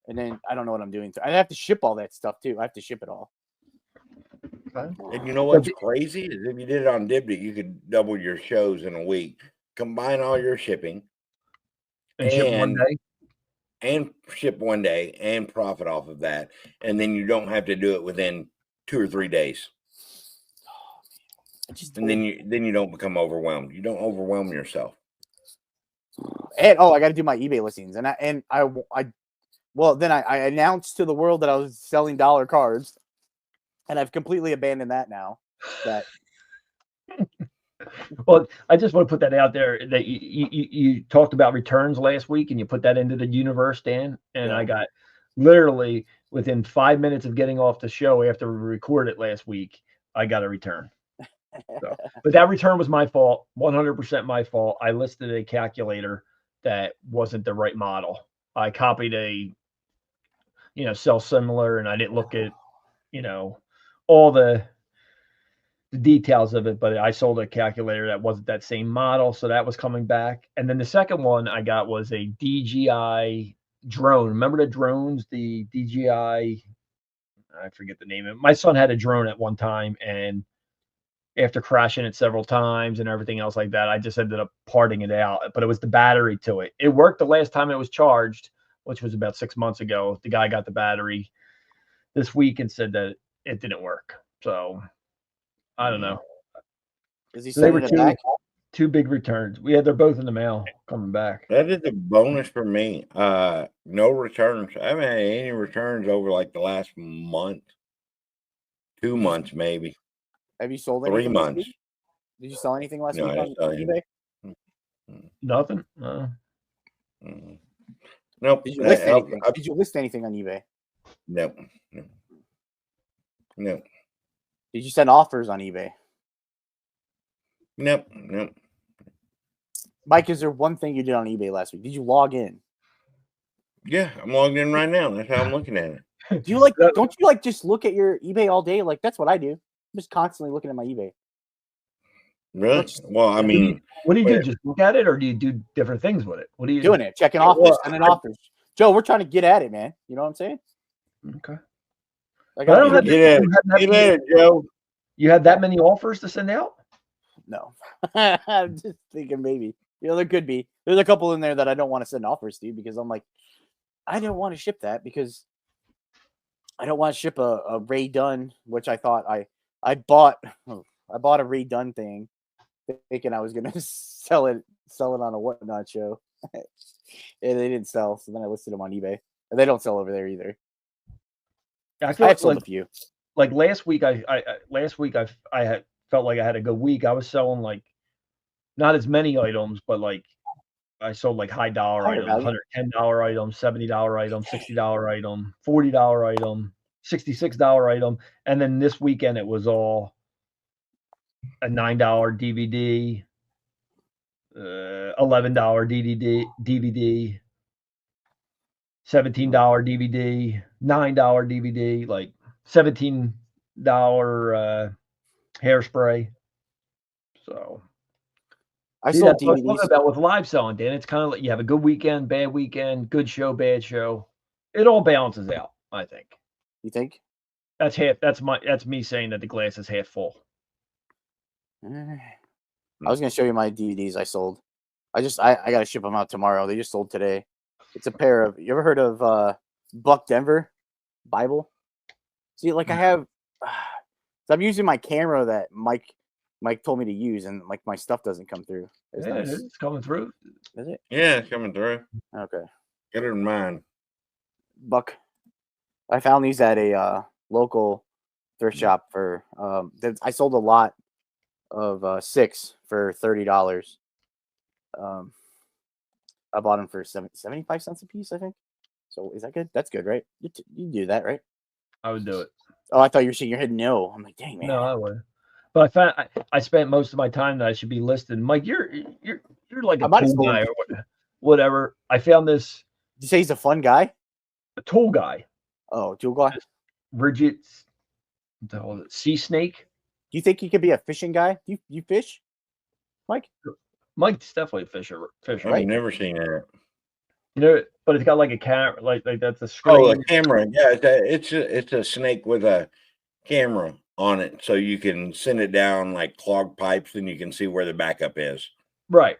and then I don't know what I'm doing. I have to ship all that stuff too. I have to ship it all. And you know what's crazy is if you did it on Dibbed It, you could double your shows in a week, combine all your shipping, and ship one day. And ship one day and profit off of that. And then you don't have to do it within 2 or 3 days. And then you don't become overwhelmed. You don't overwhelm yourself. And I got to do my eBay listings. And I announced to the world that I was selling dollar cards, and I've completely abandoned that now. Well, I just want to put that out there that you talked about returns last week, and you put that into the universe, Dan. And I got literally within 5 minutes of getting off the show after we recorded it last week, I got a return. So, but that return was my fault, 100% my fault. I listed a calculator that wasn't the right model. I copied a, sell similar, and I didn't look at, all the details of it, but I sold a calculator that wasn't that same model, so that was coming back. And then the second one I got was a DJI drone. Remember the drones, the DJI, I forget the name of it. My son had a drone at one time, and after crashing it several times and everything else like that, I just ended up parting it out. But it was the battery to it. It worked the last time it was charged, which was about 6 months ago. The guy got the battery this week and said that it didn't work. So I don't know. Is he sending it back? 2 big returns. They're both in the mail coming back. That is a bonus for me. No returns. I haven't had any returns over like the last month, 2 months maybe. Have you sold 3 months? Did you sell anything last week on eBay? Nothing. Nope. Did you list anything on eBay? Nope. Did you send offers on eBay? Nope. Mike, is there one thing you did on eBay last week? Did you log in? Yeah, I'm logged in right now. That's how I'm looking at it. Don't you just look at your eBay all day? Like, that's what I do. I'm just constantly looking at my eBay. Really? Well, I mean, what do you do? Just look at it, or do you do different things with it? What are you doing? It checking offers, sending offers. Joe, we're trying to get at it, man. You know what I'm saying? Okay. Get at it, Joe. You had that many offers to send out? No. I'm just thinking maybe. There could be. There's a couple in there that I don't want to send offers to because I'm like, I don't want to ship that because I don't want to ship a Ray Dunn, which I thought I bought a Ray Dunn thing, thinking I was gonna sell it on a whatnot show, and they didn't sell. So then I listed them on eBay, and they don't sell over there either. I sold a few. Like last week, I had felt like I had a good week. I was selling like not as many items, but like I sold like high dollar items, $110 item, $70 item, $60 item, $40 item, $66 item, and then this weekend it was all a $9 DVD, $11 DVD, $17 DVD, $9 DVD, like $17 hairspray. So I sold DVDs. What about with live selling, Dan? It's kind of like you have a good weekend, bad weekend, good show, bad show. It all balances out, I think. You think? That's me saying that the glass is half full. I was gonna show you my DVDs I sold. I gotta ship them out tomorrow. They just sold today. It's a pair of. You ever heard of Buck Denver Bible? See, like I have. So I'm using my camera that Mike told me to use, and like my stuff doesn't come through. Nice. It's coming through. Is it? Yeah, it's coming through. Okay. Get it in mind. Buck. I found these at a local thrift shop for I sold a lot of 6 for $30. I bought them for 75 cents a piece, I think. So is that good? That's good, right? You do that, right? I would do it. Oh, I thought you were shaking your head no. I'm like, dang, man. No, I would. But I found I spent most of my time that I should be listed. Mike, you're like a tool guy or whatever. I found this. Did you say he's a fun guy? A tool guy. Oh, tool guy. Rigid. Sea snake. Do you think he could be a fishing guy? You fish, Mike? Mike's definitely a fisher. I've never seen that. You know, but it's got like a camera, like that's a screen. Oh, a camera. Yeah, it's a snake with a camera on it, so you can send it down like clogged pipes, and you can see where the backup is. Right.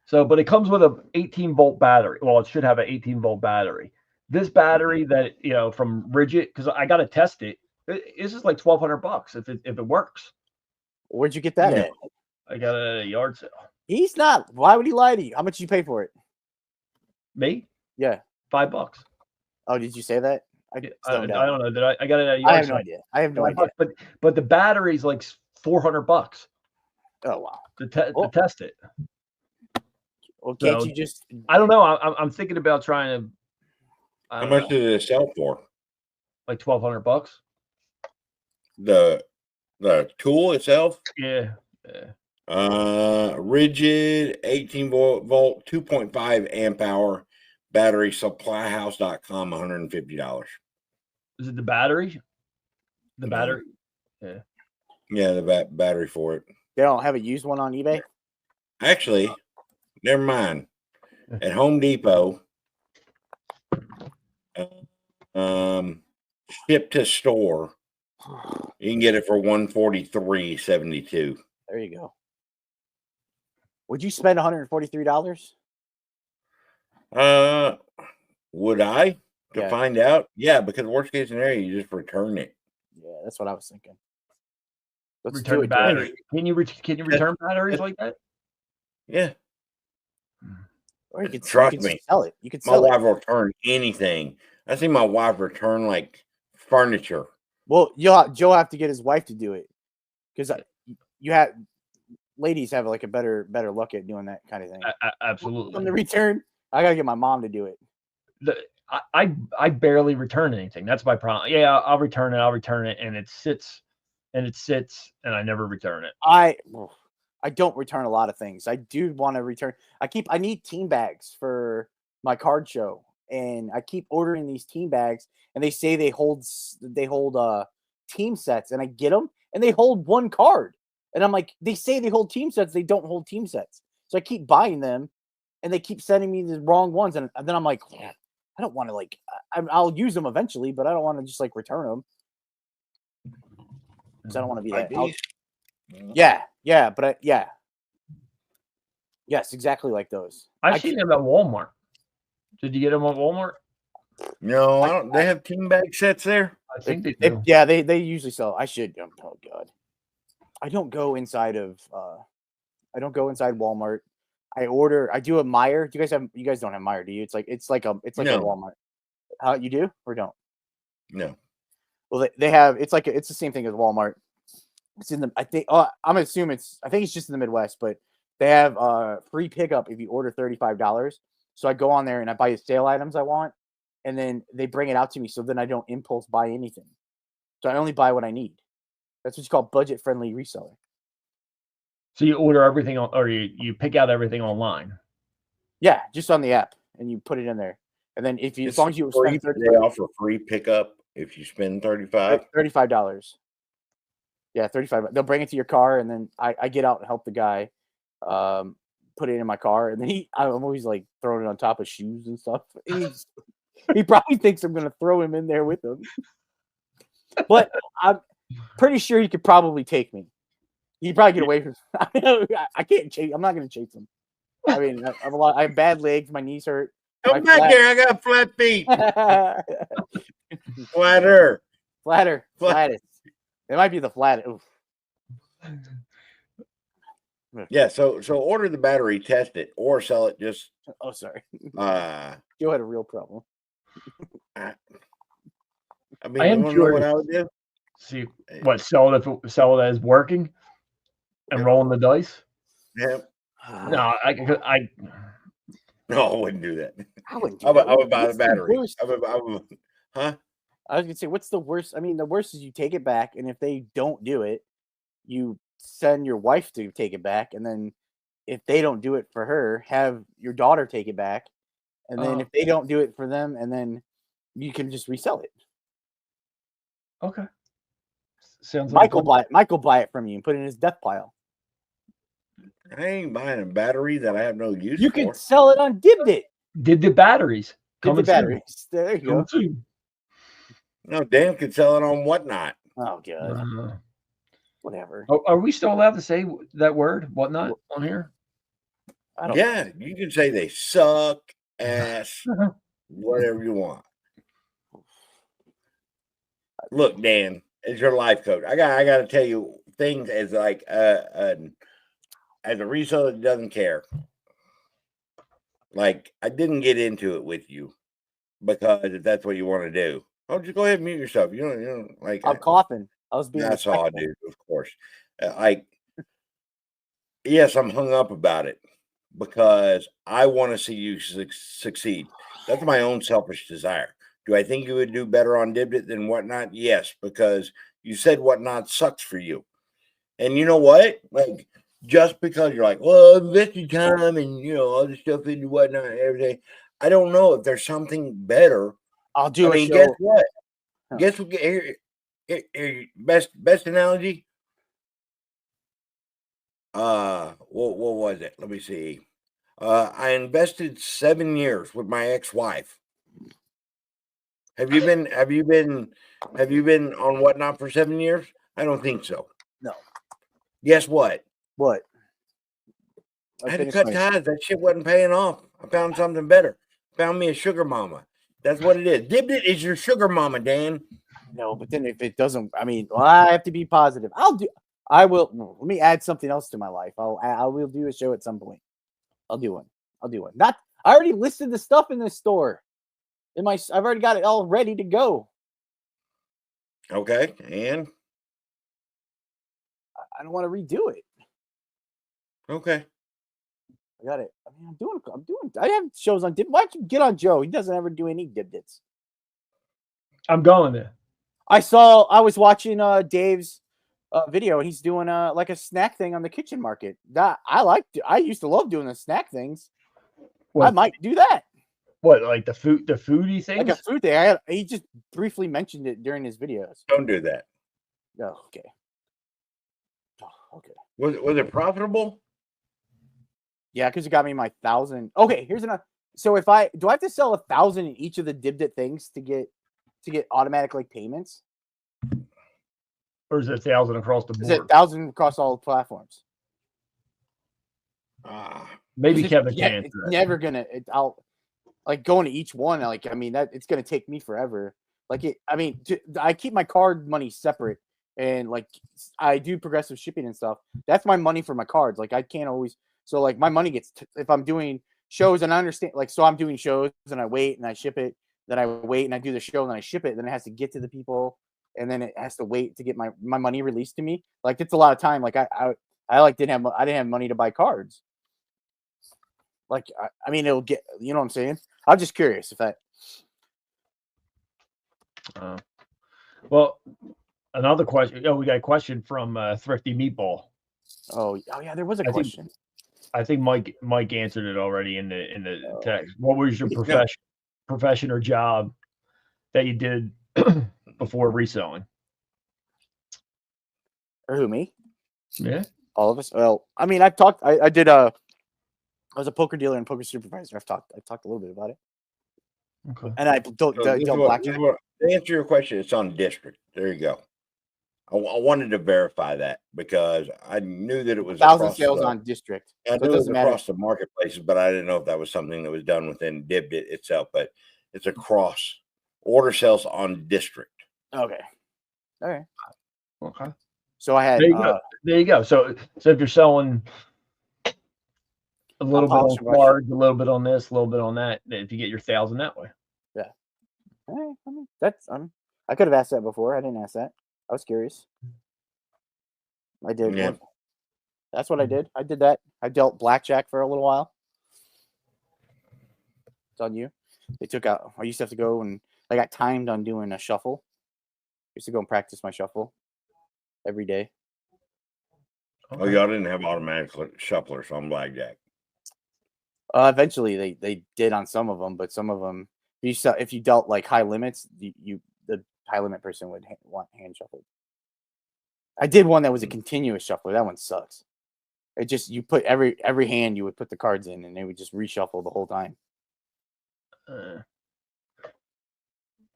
So, but it comes with a 18-volt battery. Well, it should have an 18-volt battery. This battery that from Rigid, because I got to test it. This is like $1,200 if it works. Where'd you get that at? I got it at a yard sale. He's not. Why would he lie to you? How much did you pay for it? Me? Yeah. $5. Oh, did you say that? I don't know. Did I got it at a yard sale? I have no idea. I have no idea. But the battery's like $400. Oh wow. To test it. Well, can't you just? I don't know. I'm thinking about trying to. How much did it sell for? Like $1,200. The tool itself? Yeah. Rigid 18-volt 2.5 amp hour battery, supplyhouse.com, $150. Is it the battery? The battery? Yeah. Yeah, the battery for it. They don't have a used one on eBay? Actually, never mind. At Home Depot, ship to store, you can get it for $143.72. There you go. Would you spend $143? Would I? To find out? Yeah, because worst case scenario, you just return it. Yeah, that's what I was thinking. Let's return the battery. Can you return batteries like that? Yeah. Or you could trust me. Sell it. You could sell my wife will return anything. I see my wife return like furniture. Well, Joe have to get his wife to do it because ladies have like a better look at doing that kind of thing. Absolutely. On the return, I gotta get my mom to do it. I barely return anything. That's my problem. Yeah, I'll return it, and it sits, and I never return it. I don't return a lot of things. I do want to return. I need team bags for my card show, and I keep ordering these team bags, and they say they hold team sets, and I get them, and they hold one card, and I'm like, they say they hold team sets, they don't hold team sets, so I keep buying them, and they keep sending me the wrong ones, and then I'm like, I don't want to I'll use them eventually, but I don't want to just return them because I don't want to be that. Yes, exactly like those. I've seen them at Walmart. Did you get them at Walmart? No, I don't. They have team bag sets there. I think they do. They usually sell. I should. Oh God, I don't go inside Walmart. I do a Meijer. You guys don't have Meijer, do you? It's like a Walmart. How you do or don't? No. Well, they have. It's the same thing as Walmart. It's in the. I think it's just in the Midwest, but they have free pickup if you order $35. So I go on there and I buy the sale items I want, and then they bring it out to me. So then I don't impulse buy anything. So I only buy what I need. That's what you call budget friendly reseller. So you order everything or you pick out everything online. Yeah, just on the app, and you put it in there. And then as long as you spend they offer free pickup if you spend $35. Yeah, $35. They'll bring it to your car, and then I get out and help the guy put it in my car, and then I'm always throwing it on top of shoes and stuff. He probably thinks I'm gonna throw him in there with him, but I'm pretty sure he could probably take me. He'd probably get away from. I can't chase. I'm not gonna chase him. I mean, I have bad legs. My knees hurt. Come back here. I got flat feet. Flatter. Flattest. It might be the flattest. Oof. Yeah. So order the battery, test it, or sell it. Just. Oh, sorry. Joe had a real problem. I mean, you know what I would do? See what sell it as working and rolling the dice. Yeah. No, I No, I wouldn't do that. I wouldn't do I that. would buy the What's battery. worst? Huh? I was gonna say, what's the worst? I mean, the worst is you take it back, and if they don't do it, you send your wife to take it back, and then if they don't do it for her, have your daughter take it back, and then if they don't do it for them, and then you can just resell it. Okay. Sounds like Michael buy it from you and put it in his death pile. I ain't buying a battery that I have no use You for. can sell it on Dibdit. Did the batteries? Did the batteries? There you go. No, Dan could sell it on Whatnot. Oh god. Whatever. Are we still allowed to say that word, whatnot, on here? Yeah, you can say they suck, ass, whatever you want. Look, Dan, as your life coach, I got to tell you things as like as a reseller that doesn't care. Like, I didn't get into it with you because if that's what you want to do, just go ahead and mute yourself. You know, like I'm coughing. I was being that's all I do, of course. Yes, I'm hung up about it because I want to see you succeed. That's my own selfish desire. Do I think you would do better on Dibdit than Whatnot? Yes, because you said Whatnot sucks for you. And you know what? Like, just because you're like, well, I'm investing time and, all this stuff into Whatnot and everything. I don't know if there's something better. I'll do a show. Guess what? Guess what? Here, best analogy. What was it? Let me see. I invested 7 years with my ex-wife. Have you been on Whatnot for 7 years? I don't think so. No. Guess what? What? I had to cut ties. That shit wasn't paying off. I found something better. Found me a sugar mama. That's what it is. Dibdit is your sugar mama, Dan. No, but then if it doesn't, I have to be positive. I will. Let me add something else to my life. I will do a show at some point. I'll do one. I already listed the stuff in the store. I've already got it all ready to go. Okay, and I don't want to redo it. Okay. I got it. I have shows on Dib. Why don't you get on Joe? He doesn't ever do any Dibdits. I'm going there. I was watching Dave's video, and he's doing like a snack thing on the kitchen market. That I used to love doing the snack things. I might do that. What, like the foodie things? Like a food thing. He just briefly mentioned it during his videos. Don't do that. Oh, okay. Oh, okay. Was it profitable? Yeah, because it got me my 1,000. Okay, here's another. So do I have to sell 1,000 in each of the Dibdit things to get automatic like payments? Or is it 1,000 across the board? Is it 1,000 across all platforms? Maybe Kevin can. It's never gonna. I'll like going to each one. Like that it's gonna take me forever. I keep my card money separate, and like I do progressive shipping and stuff. That's my money for my cards. Like I can't always. So like my money gets if I'm doing shows and I understand so I'm doing shows and I wait and I ship it. Then I wait and I do the show and then I ship it. Then it has to get to the people. And then it has to wait to get my money released to me. Like it's a lot of time. Like I didn't have money to buy cards. Like it'll get, you know what I'm saying? I'm just curious if that. Well, another question. We got a question from Thrifty Meatball. Oh yeah, there was a question. I think Mike answered it already in the text. What was your profession or job that you did before reselling? Or who, me? Yeah. All of us. Well, I was a poker dealer and poker supervisor. I've talked a little bit about it. Okay. And I don't blackjack. To answer your question, it's on district. There you go. I wanted to verify that because I knew that it was 1,000 sales on district. I knew it was across the marketplaces, but I didn't know if that was something that was done within Dibdit itself. But it's across order sales on district. Okay. All right. Okay. So I had there you go. So if you're selling a little bit on cards, a little bit on this, a little bit on that, if you get your 1,000 that way. Yeah. All right. That's I could have asked that before. I didn't ask that. I was curious. I did. Yeah. That's what I did. I did that. I dealt blackjack for a little while. It's on you. They took out. I used to have to go and I got timed on doing a shuffle. I used to go and practice my shuffle every day. Oh, y'all didn't have automatic shufflers on blackjack. Eventually, they did on some of them, but some of them, if you dealt like high limits, the high limit person would want hand shuffled. I did one that was a continuous shuffler. That one sucks. It just you put every hand you would put the cards in, and they would just reshuffle the whole time.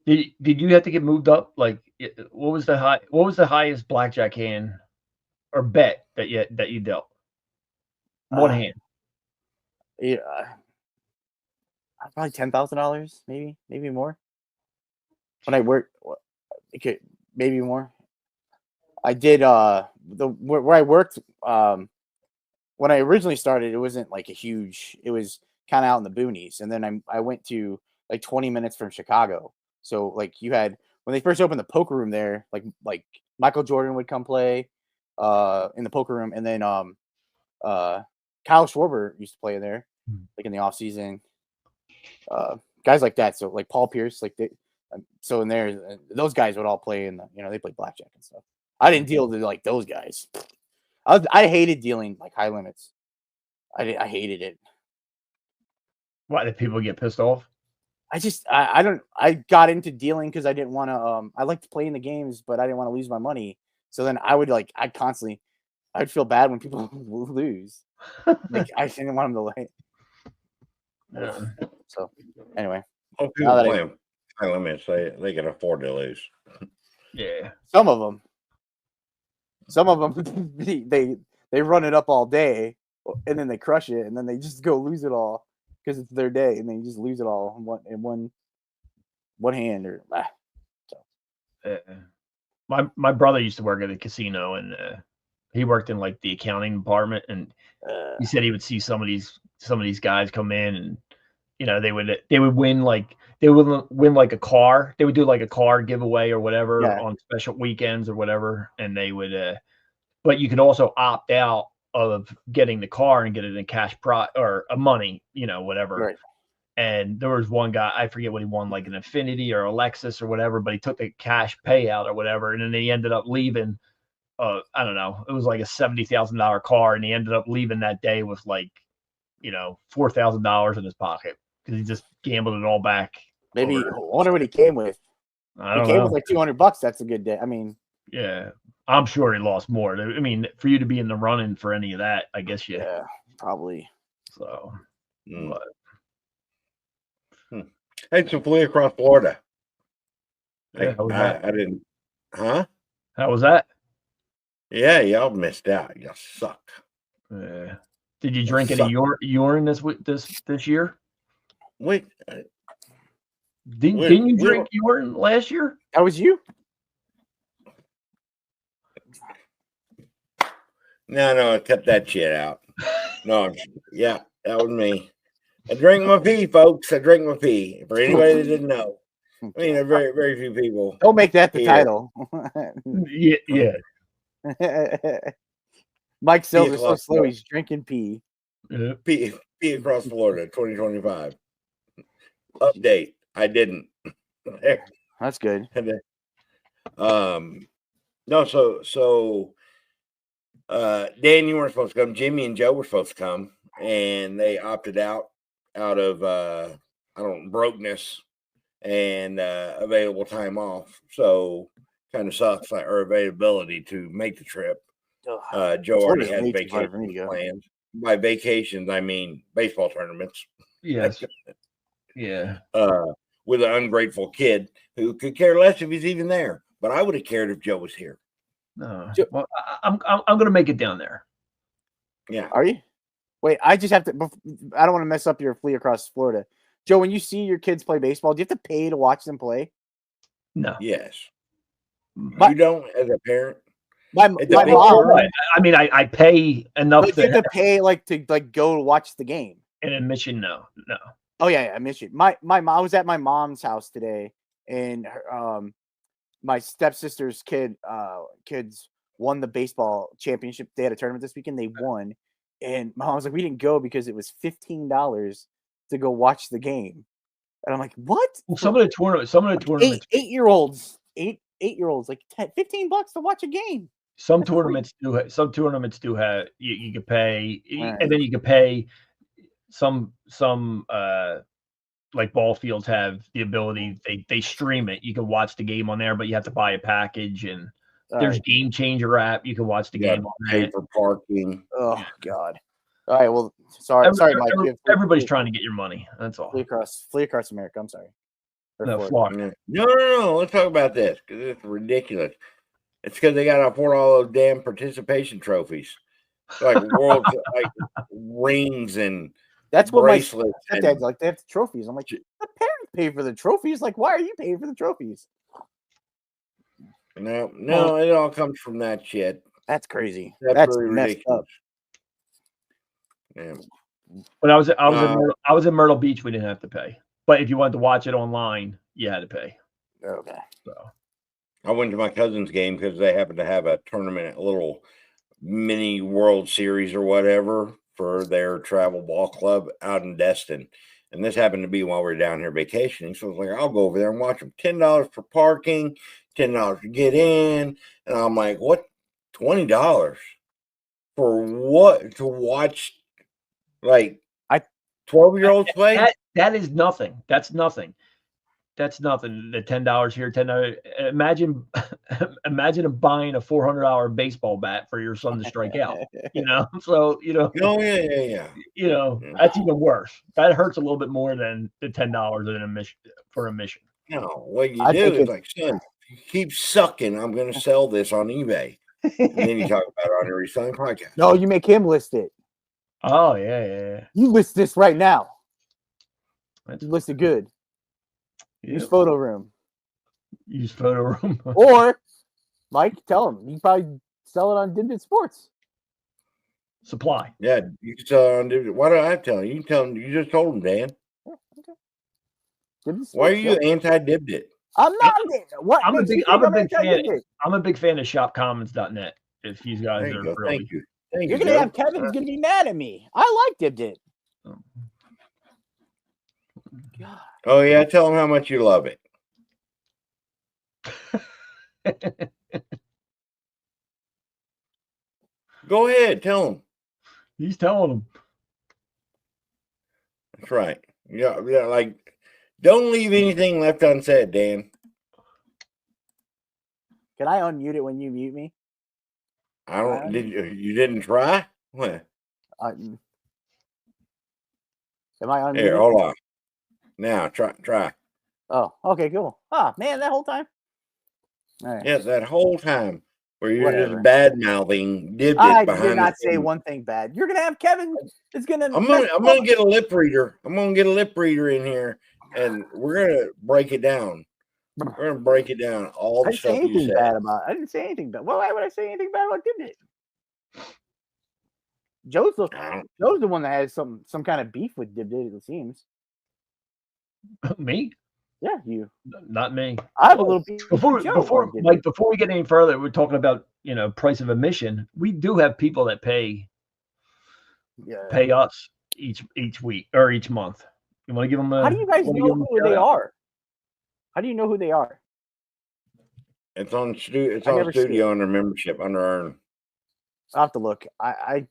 Did you have to get moved up? Like, what was the highest blackjack hand or bet that you dealt? One hand. Yeah, probably $10,000, maybe more. When I worked, maybe more. I did where I worked. When I originally started, it wasn't like a huge. It was kind of out in the boonies, and then I went to like 20 minutes from Chicago. So like you had when they first opened the poker room there, like Michael Jordan would come play in the poker room, and then Kyle Schwarber used to play there, like in the off season. Guys like that, so like Paul Pierce, like so in there, those guys would all play in they play blackjack and stuff. I didn't deal with like those guys. I hated dealing like high limits. I hated it. Why did people get pissed off? I got into dealing because I didn't want to. I liked playing the games, but I didn't want to lose my money. So then I'd feel bad when people lose. Like I didn't want them to like. Yeah. So anyway, People play high limits. They can afford to lose. Yeah. Some of them they run it up all day, and then they crush it, and then they just go lose it all because it's their day, and they just lose it all in one hand or. So. My brother used to work at a casino, and he worked in like the accounting department, and he said he would see some of these guys come in, and they would win like a car. They would do like a car giveaway or whatever on special weekends or whatever, and they would. But you could also opt out of getting the car and get it in cash or a money, whatever. Right. And there was one guy, I forget what he won, like an Infinity or a Lexus or whatever, but he took the cash payout or whatever, and then he ended up leaving. I don't know, it was like a $70,000 car, and he ended up leaving that day with like, $4,000 in his pocket because he just gambled it all back. Maybe I wonder what he came with. I don't know. He came with like $200. That's a good day. I mean, yeah, I'm sure he lost more. I mean, for you to be in the running for any of that, I guess yeah, probably. So, but. Hey, so Flea across Florida. Yeah, I didn't. Huh? How was that? Yeah, y'all missed out. Y'all suck. Did you drink any urine this year? Wait. Didn't you drink urine last year? That was you? No, I kept that shit out. No, yeah, that was me. I drank my pee, folks. I drank my pee. For anybody that didn't know, I mean, there are very, very few people. Don't make that the title. Yeah. Mike Silver's so slow. He's drinking pee. Yeah. Pee across Florida, 2025. Update. I didn't. That's good. No, so Dan, you weren't supposed to come. Jimmy and Joe were supposed to come, and they opted out of brokenness and available time off. So kind of sucks, like our availability to make the trip. Joe already has vacation plans. By vacations, I mean baseball tournaments. Yes. Yeah. With an ungrateful kid who could care less if he's even there. But I would have cared if Joe was here. No. Well, I'm going to make it down there. Yeah. Are you? Wait, I just have to. I don't want to mess up your Flea across Florida. Joe, when you see your kids play baseball, do you have to pay to watch them play? No. Yes. You don't, as a parent. My mom. I mean, I pay enough. But you have to pay to go watch the game. An admission, no. Oh yeah, I miss you. My mom was at my mom's house today, and my stepsister's kids won the baseball championship. They had a tournament this weekend. They won, and my mom was like, "We didn't go because it was $15 to go watch the game." And I'm like, "What?" Well, some of the tournaments, Eight-year-olds, eight-year-olds, like $15 to watch a game. some tournaments do have you could pay, Right. and then you could pay some like ball fields have the ability they stream it. You can watch the game on there, but you have to buy a package, and there's Game Changer app. You can watch the game on pay that. for parking. Oh God! All right, well, sorry, Mike. Everybody's trying to get your money. That's all. Flee across America. I'm sorry. No, Florida. No. Let's talk about this because it's ridiculous. It's because they got to afford all those damn participation trophies, like world, like rings and that's what bracelets. My stepdad's like. They have the trophies. I'm like, the parents pay for the trophies. Like, why are you paying for the trophies? No, it all comes from that shit. That's crazy. That's really ridiculous. Up. Yeah. When I was in Myrtle Beach, we didn't have to pay. But if you wanted to watch it online, you had to pay. Okay. So I went to my cousin's game because they happened to have a tournament, a little mini World Series or whatever for their travel ball club out in Destin. And this happened to be while we were down here vacationing. So I was like, I'll go over there and watch them. $10 for parking, $10 to get in. And I'm like, what? $20 for what? To watch like 12-year-olds play? That is nothing. That's nothing. That's nothing. The $10 here, $10. Imagine buying a $400 baseball bat for your son to strike out. So Oh yeah. That's even worse. That hurts a little bit more than the $10 in for a mission. No, what you do is like, son, you keep sucking. I'm going to sell this on eBay, and then you talk about it on your Reselling Podcast. No, you make him list it. Oh yeah. You list this right now. You list it good. Use photo room. Or, Mike, tell him. You probably sell it on Dibdit Sports. Supply. Yeah, you can sell it on Dibdit. Why do I tell him? You can tell him. You just told him, Dan. Yeah, okay. Why are you anti-Dibdit? I'm not. What? I'm a big fan of shopcommons.net. If you guys are really. Thank you. You're going to have Kevin who's going to be mad at me. I like Dibdit. God. Oh, yeah. Tell him how much you love it. Go ahead. Tell him. He's telling him. That's right. Yeah. Like, don't leave anything left unsaid, Dan. Can I unmute it when you mute me? I don't. You didn't try? What? Am I unmuted? Here, hold on. Now, try. Oh, okay, cool. Ah, man, that whole time. All right. Yes, that whole time where you're just bad mouthing Dibdit I behind. did not say one thing bad. You're gonna have Kevin. It's gonna. I'm gonna get a lip reader. I'm gonna get a lip reader in here, and we're gonna break it down. We're gonna break it down. All the stuff you said. I didn't say anything bad. Why would I say anything bad about Dibdit? Joe's the one that has some kind of beef with Dibdit. It seems. Me? Yeah, you. Not me. I have a little beef. Before we get any further, we're talking about price of admission. We do have people that pay us each week or each month. You want to give them a? How do you guys know who they are? How do you know who they are? It's on studio under membership under earn. I'll have to look. I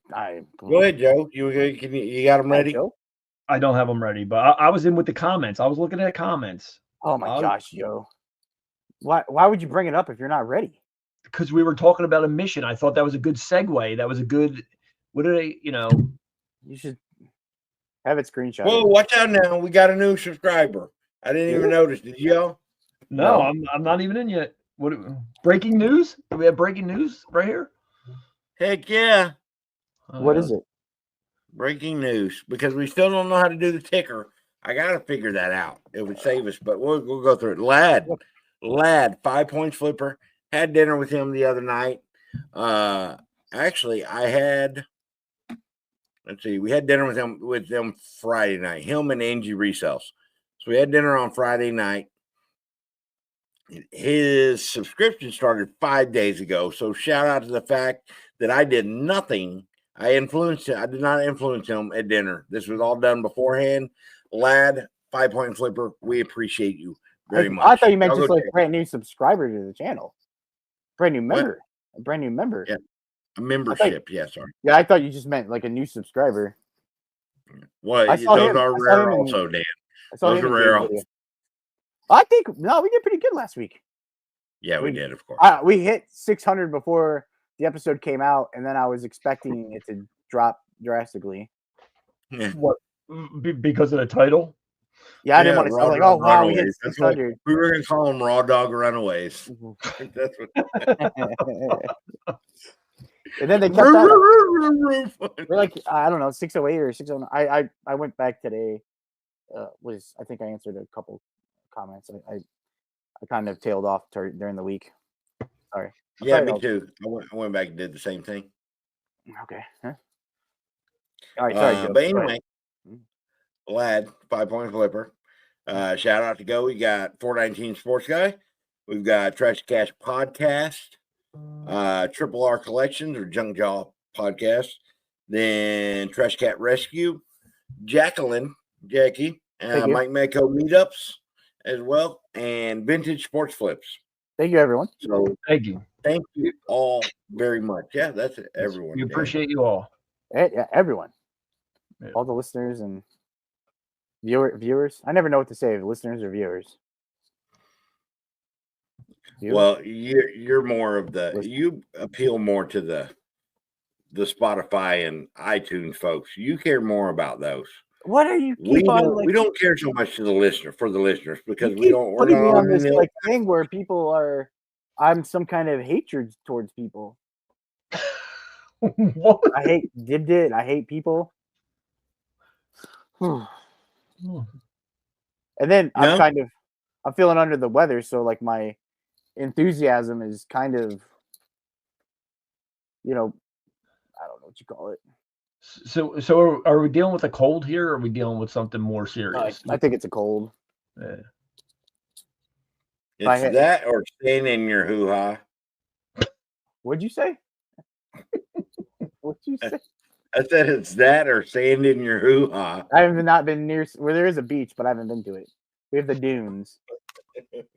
Go ahead, Joe. You got them ready? Joe? I don't have them ready, but I was in with the comments. I was looking at comments. Oh my gosh, Joe! Why would you bring it up if you're not ready? Because we were talking about a mission. I thought that was a good segue. That was a good. What did I? You should have it screenshot. Whoa! Watch out now. We got a new subscriber. I didn't even notice. Did you? No, I'm not even in yet. What? Breaking news? Do we have breaking news right here? Heck yeah! What is it? Breaking news, because we still don't know how to do the ticker. I got to figure that out. It would save us, but we'll go through it. Lad, 5 points flipper. Had dinner with him the other night. Actually, we had dinner with them Friday night. Him and Angie Resells. So we had dinner on Friday night. his subscription started 5 days ago. So shout out to the fact that I did nothing. I influenced him. I did not influence him at dinner. This was all done beforehand. Lad, 5 Point Flipper, we appreciate you very much. I thought you meant Y'all just go like check. brand new subscriber to the channel. Brand new member. What? A brand new member. Yeah. A membership. Yeah, sorry. Yeah, I thought you just meant like a new subscriber. Well, I saw those him. are I saw rare him in- also, Dan. I saw Those him are in rare Dave's video. I think we did pretty good last week. Yeah, we did, of course. We hit 600 before the episode came out, and then I was expecting it to drop drastically. Yeah. What? Because of the title? Yeah, I didn't want to sound like, oh wow, we hit Runaways. That's what 600. we were going to call them raw dog runaways. That's what. And then they kept that. We're like, I don't know, 608 or 609. I went back today. I think I answered a couple comments. I kind of tailed off during the week. Sorry. Yeah, me too. I went back and did the same thing. Okay. Huh? All right. Sorry, Joe. But anyway, Lad, 5 Point Flipper. Shout out to Go. We got 419 Sports Guy. We've got Trash Cash Podcast. Triple R Collections or Junk Jaw Podcast. Then Trash Cat Rescue. Jackie. Mike Mako Meetups as well. And Vintage Sports Flips. Thank you, everyone. So Thank you. thank you all very much. Yeah, that's it. Everyone. We appreciate you all. Yeah, everyone. Yeah. All the listeners and viewers. I never know what to say, listeners or viewers. Well, you're more of you appeal more to the Spotify and iTunes folks. You care more about those. What are you? We don't care so much for the listeners because we're putting not me on this the, like thing where people are. I'm some kind of hatred towards people. What? I hate Dibdit. I hate people. And then I'm feeling under the weather, so like my enthusiasm is kind of, I don't know what you call it. So are we dealing with a cold here, or are we dealing with something more serious? I think it's a cold. Yeah. It's that or staying in your hoo-ha. What'd you say? What'd you say? I said it's that or staying in your hoo-ha. I have not been near where there is a beach, but I haven't been to it. We have the dunes.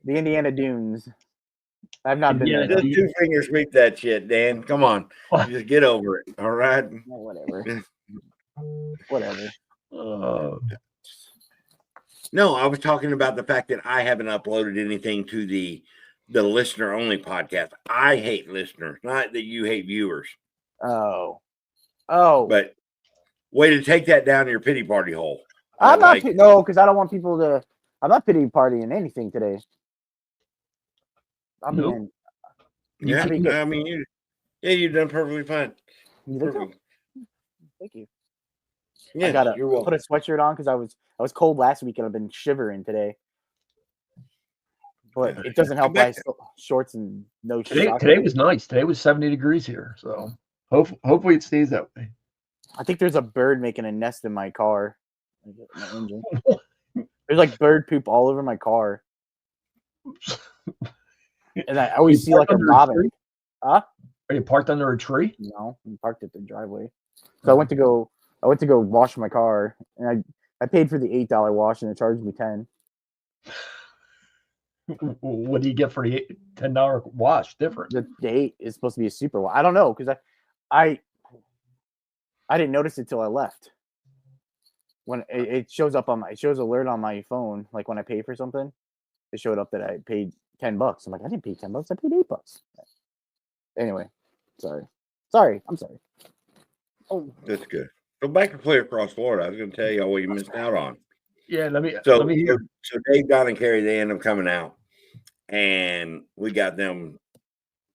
The Indiana dunes. I've not been there. Just 2 fingers sweep that shit, Dan. Come on. Just get over it. All right. Whatever. Whatever. No, I was talking about the fact that I haven't uploaded anything to the listener only podcast. I hate listeners, not that you hate viewers. Oh. But way to take that down your pity party hole. I'm not because I don't want people to. I'm not pity partying anything today. I mean, you've done perfectly fine. Thank you. Yeah, I gotta you're welcome. put a sweatshirt on because I was cold last week and I've been shivering today. But it doesn't help by shorts and no shorts. Today was nice. Today was 70 degrees here, so hopefully it stays that way. I think there's a bird making a nest in my car. My engine. There's like bird poop all over my car. And I always see like a robin. Huh? Are you parked under a tree? No, I'm parked at the driveway. So I went to go wash my car, and I paid for the $8 wash, and it charged me $10. What do you get for the $10 wash? Different. The 8 is supposed to be a super wash. I don't know because I didn't notice it till I left. When it shows up it shows alert on my phone, like when I pay for something, it showed up that I paid $10. I'm like, I didn't pay $10. I paid $8. Anyway, sorry. I'm sorry. Oh, that's good. So back to Play Across Florida. I was going to tell you what you missed out on. Yeah, let me hear. So Dave, Don, and Carrie, they end up coming out, and we got them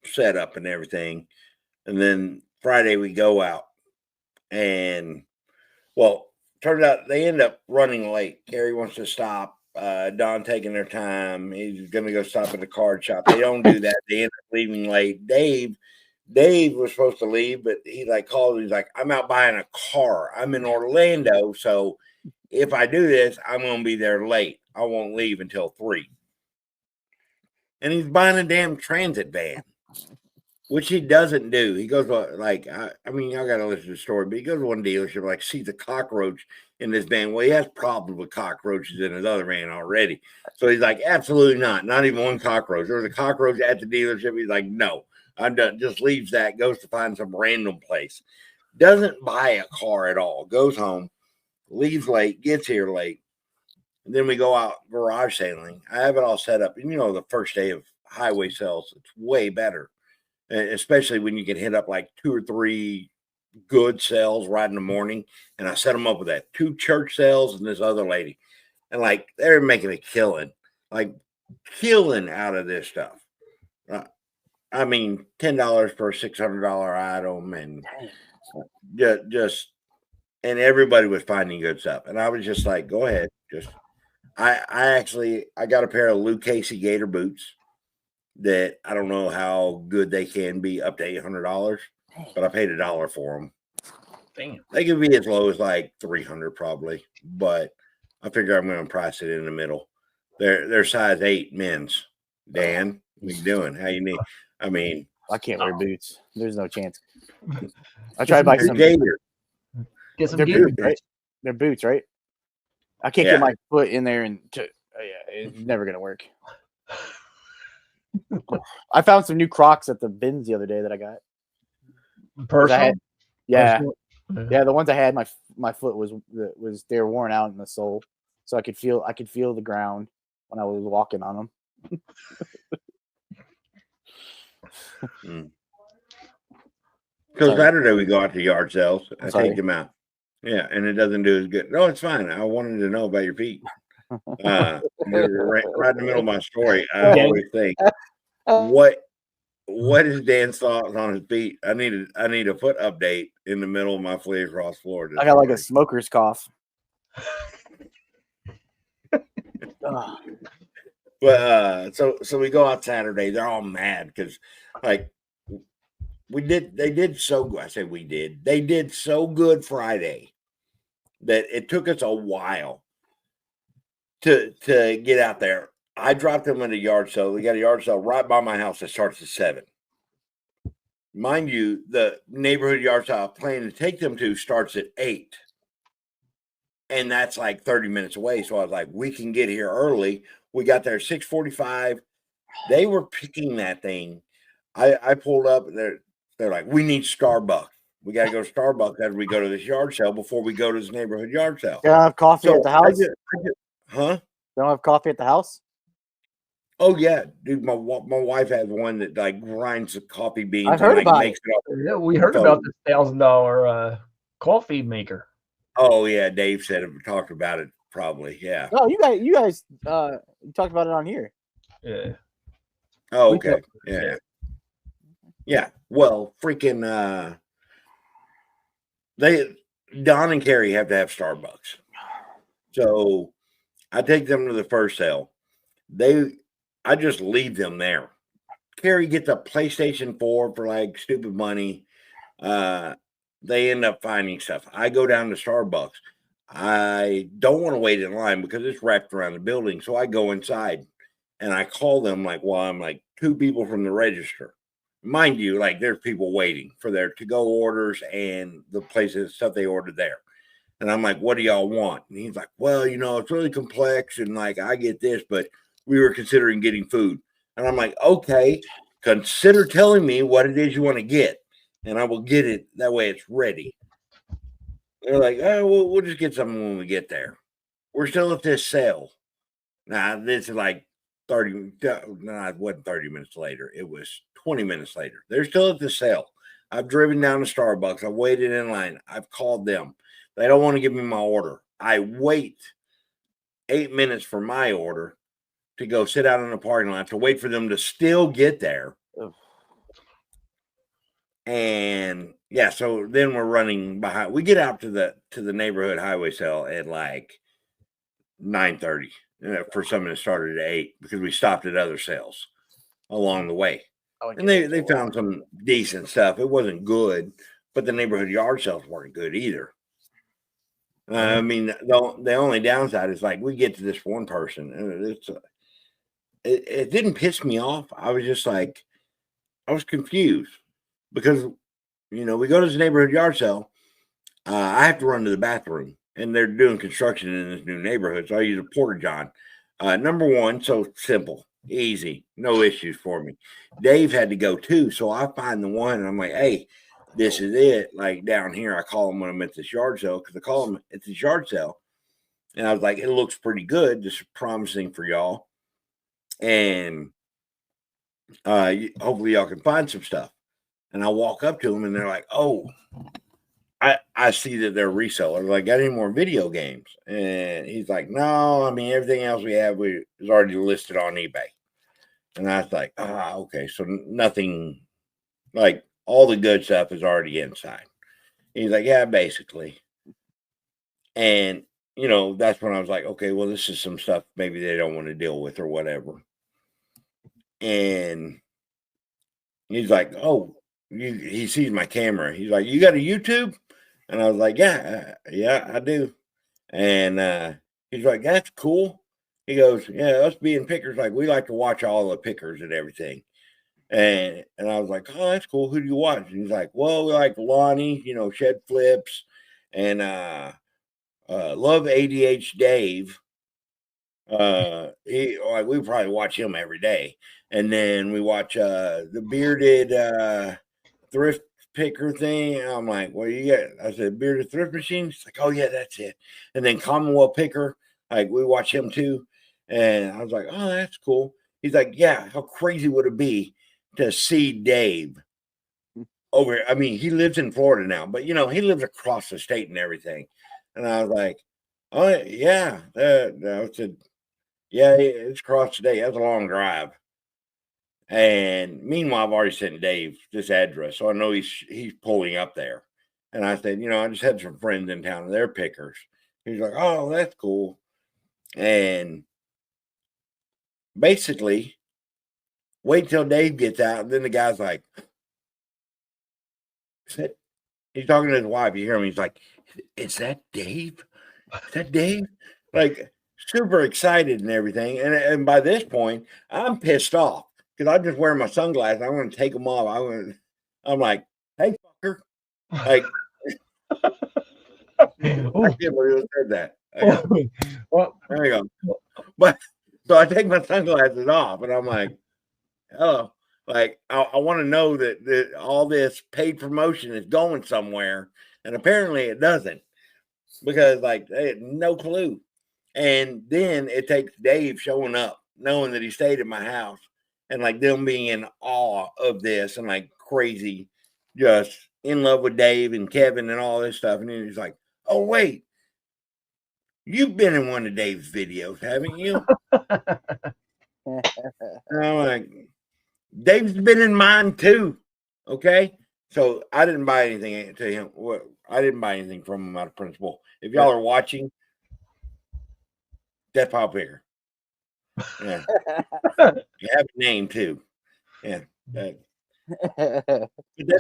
set up and everything. And then Friday we go out, and turns out they end up running late. Carrie wants to stop. Don taking their time. He's going to go stop at the card shop. They don't do that. They end up leaving late. Dave was supposed to leave, but he called. He's like, I'm out buying a car. I'm in Orlando, so if I do this, I'm going to be there late. I won't leave until 3. and he's buying a damn transit van, which he doesn't do. He goes like, I mean, y'all got to listen to the story, but he goes to one dealership, like, sees a cockroach in this van. Well, he has problems with cockroaches in his other van already. So he's like, absolutely not even one cockroach. There was a cockroach at the dealership. He's like, no, I'm done. Just leaves that, goes to find some random place. Doesn't buy a car at all. Goes home, leaves late, gets here late. And then we go out garage sailing. I have it all set up. And, you know, the first day of highway sales, it's way better, especially when you can hit up like 2 or 3 good sales right in the morning. And I set them up with that 2 church sales and this other lady. And like, they're making a killing out of this stuff. I mean, $10 for a $600 item, and just, and everybody was finding good stuff. And I was just like, go ahead. I got a pair of Lou Casey Gator boots that I don't know how good they can be, up to $800, but I paid $1 for them. Damn. They can be as low as like $300 probably, but I figure I'm going to price it in the middle. They're size 8 men's. Dan, what you doing? How you need? I mean, I can't wear boots. There's no chance. I tried to buy some Gator. Get some They're Gator boots, right? They're boots, right? I can't get my foot in there and it's never gonna work. I found some new Crocs at the bins the other day that I got. Personal? Yeah, the ones I had, my foot was they were worn out in the sole, so I could feel the ground when I was walking on them. Because Saturday we go out to yard sales. I take them out. Yeah, and it doesn't do as good. No, it's fine. I wanted to know about your feet. Right in the middle of my story, I always think, what is Dan's thoughts on his feet? I need a foot update in the middle of my Flea across Florida. I got like a smoker's cough. But so we go out Saturday. They're all mad because like they did so Friday that it took us a while to get out there. I dropped them at a yard sale. We got a yard sale right by my house that starts at 7. Mind you, the neighborhood yard sale I'm planning to take them to starts at 8. And that's like 30 minutes away. So I was like, we can get here early. We got there 6:45. They were picking that thing. I pulled up. They're like, we need Starbucks. We got to go to Starbucks after we go to this yard sale before we go to this neighborhood yard sale. Don't have coffee at the house? Huh? Don't have coffee at the house? Oh yeah, dude. My wife has one that like grinds the coffee beans. I heard about it. Yeah, we heard about this $1,000 coffee maker. Oh yeah, Dave said it. Talked about it probably. Yeah. Oh, you guys talked about it on here. Yeah. Oh, okay. Yeah. Yeah. Well, freaking Don and Carrie have to have Starbucks. So I take them to the first sale. I just leave them there. Carrie gets a PlayStation 4 for like stupid money. They end up finding stuff. I go down to Starbucks. I don't want to wait in line because it's wrapped around the building. So I go inside and I call them like, well, I'm like 2 people from the register. Mind you, like there's people waiting for their to-go orders and the places stuff they ordered there. And I'm like, what do y'all want? And he's like, well, you know, it's really complex. And like, I get this, but we were considering getting food. And I'm like, okay, consider telling me what it is you want to get. And I will get it. That way it's ready. They're like, oh, we'll just get something when we get there. We're still at this sale. Now, this is like 30, no, it wasn't 30 minutes later. It was 20 minutes later. They're still at the sale. I've driven down to Starbucks. I've waited in line. I've called them. They don't want to give me my order. I wait 8 minutes for my order to go sit out in the parking lot to wait for them to still get there. Ugh. And yeah, so then we're running behind. We get out to the neighborhood highway sale at like 9:30 for something that started at 8 because we stopped at other sales along the way. And they found some decent stuff. It wasn't good, but the neighborhood yard sales weren't good either. I mean, the only downside is like we get to this one person, and it didn't piss me off. I was just like, I was confused because, we go to this neighborhood yard sale. I have to run to the bathroom, and they're doing construction in this new neighborhood. So I use a porta john. Number one, so simple, easy, no issues for me. Dave had to go too. So I find the one, and I'm like, hey, this is it. Like down here, I call them when I'm at this yard sale because I call them at this yard sale. And I was like, it looks pretty good. This is promising for y'all. And hopefully y'all can find some stuff. And I walk up to them, and they're like, oh, I see that they're resellers. Like, got any more video games? And he's like, no, I mean, everything else we have is already listed on eBay. And I was like, okay. So nothing, like all the good stuff is already inside. He's like, yeah, basically. And, that's when I was like, okay, well, this is some stuff maybe they don't want to deal with or whatever. And he's like, oh, he sees my camera. He's like, you got a YouTube? And I was like, yeah, I do. And he's like, that's cool. He goes, yeah, us being pickers, like we like to watch all the pickers and everything. And I was like, oh, that's cool. Who do you watch? And he's like, well, we like Lonnie, Shed Flips, and love ADH Dave. We probably watch him every day. And then we watch the bearded thrift picker thing. I'm like, what do you get? I said, bearded thrift machine. He's like, oh yeah, that's it. And then Commonwealth picker, like we watch him too. And I was like, oh, that's cool. He's like, yeah, how crazy would it be to see Dave over? I mean, he lives in Florida now, but he lives across the state and everything. And I was like, oh yeah, I said, yeah, it's across the state. That's a long drive. And meanwhile, I've already sent Dave this address, so I know he's pulling up there. And I said, I just had some friends in town, and they're pickers. He's like, oh, that's cool. And basically, wait till Dave gets out, and then the guy's like, he's talking to his wife. You hear him? He's like, is that Dave? Is that Dave? Like, super excited and everything. And by this point, I'm pissed off. Because I just wear my sunglasses. I want to take them off. I'm like, hey, fucker. Like, I can't believe I said that. Well, there you go. But so I take my sunglasses off, and I'm like, hello. Like, I want to know that all this paid promotion is going somewhere. And apparently it doesn't. Because, like, they had no clue. And then it takes Dave showing up, knowing that he stayed at my house. And like them being in awe of this and like crazy, just in love with Dave and Kevin and all this stuff. And then he's like, oh, wait, you've been in one of Dave's videos, haven't you? And I'm like, Dave's been in mine too. Okay. So I didn't buy anything to him. I didn't buy anything from him out of principle. If y'all are watching, Death Pile Picker. Yeah. You have a name too. Yeah. That's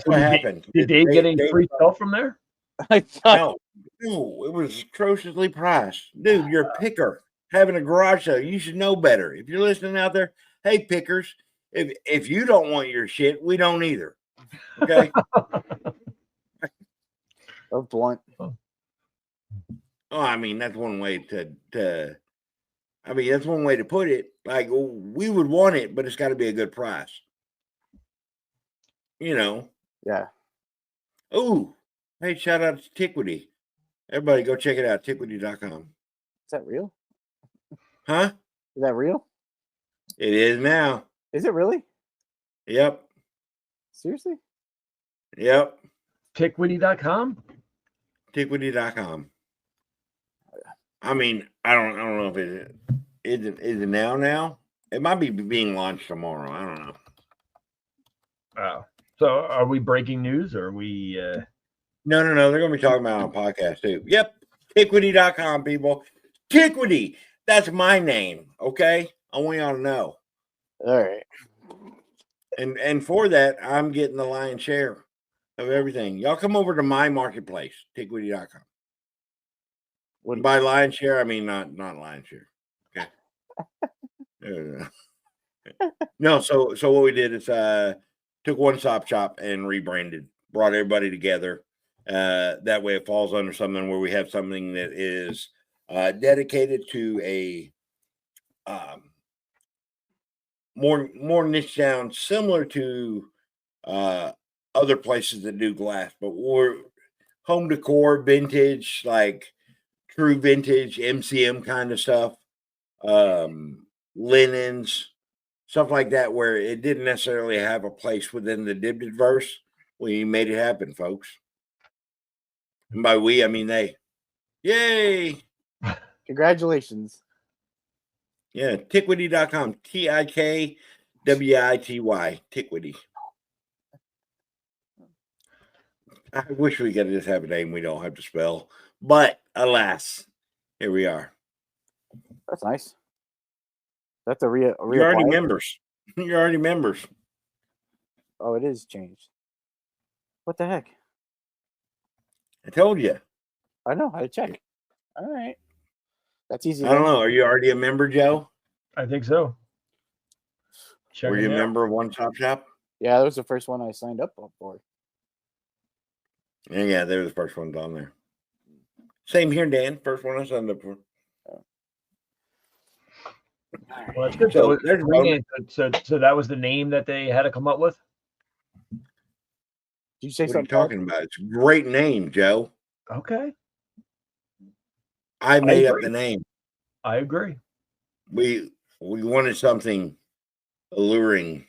what happened. Did Dave get any free stuff from there? No, it was atrociously priced. Dude, you're a picker having a garage sale. You should know better. If you're listening out there, hey pickers, if you don't want your shit, we don't either. Okay. Oh, blunt. Oh, I mean, that's one way that's one way to put it. Like, we would want it, but it's got to be a good price. Yeah. Oh, hey, shout out to Tiquity. Everybody go check it out, tiquity.com. Is that real? Huh? Is that real? It is now. Is it really? Yep. Seriously? Yep. Tiquity.com? Tiquity.com. I mean, I don't know if is it now? It might be being launched tomorrow. I don't know. Oh. So are we breaking news or are we No. They're gonna be talking about it on a podcast too. Yep. Tiquity.com, people. Tiquity. That's my name. Okay. I want y'all to know. All right. And for that, I'm getting the lion's share of everything. Y'all come over to my marketplace, Tiquity.com. By lion's share, I mean not lion's share. Okay. No, so what we did is took One Stop Shop and rebranded, brought everybody together. That way it falls under something where we have something that is dedicated to a more niche down, similar to other places that do glass, but we're home decor, vintage, like true vintage, MCM kind of stuff, linens, stuff like that, where it didn't necessarily have a place within the Dibdid verse. We made it happen, folks. And by we, I mean they. Yay! Congratulations. Yeah, Tickwitty.com. TIKWITY. Tickwitty. I wish we could just have a name we don't have to spell. But alas, here we are. That's nice. That's a real. You're already members. You're already members. Oh, it is changed. What the heck? I told you. I know. I check. All right. That's easy. I don't know. Are you already a member, Joe? I think so. Were you a member of One Stop Shop? Yeah, that was the first one I signed up for. Yeah, they were the first ones on there. Same here, Dan. First one I signed up for. Well, that's good. So that was the name that they had to come up with? Did you say what something? Are you talking about? It's a great name, Joe. Okay. I made up the name. I agree. We wanted something alluring.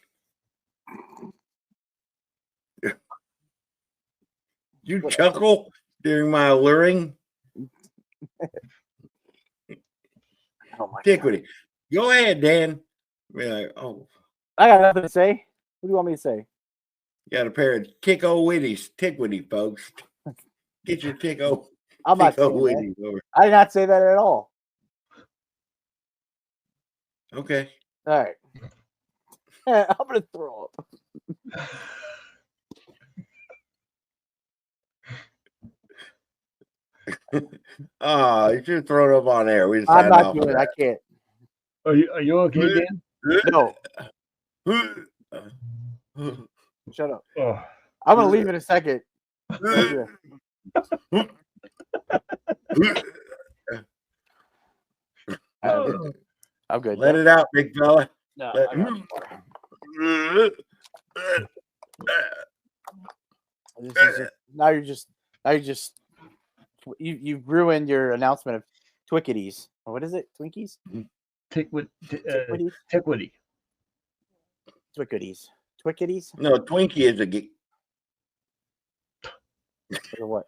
You chuckle during my alluring? Oh my Tickwitty. Go ahead, Dan. Be like, oh, I got nothing to say. What do you want me to say? got a pair of tick-o-witties. Tickwitty, folks. Get your tick-o. I'm not saying witties over. I did not say that at all. Okay. All right. I'm gonna throw up. Oh, you should have thrown it up on air. We just I'm signed not off doing it. I can't. Are you okay, Dan? No. Shut up. Oh. I'm gonna leave in a second. I'm good. Let it out, big fella. No, now you've ruined your announcement of Twickities. Or what is it? Twinkies? Tickwitty. Twickities. Twickities? No, Twinkie is a geek. Or what?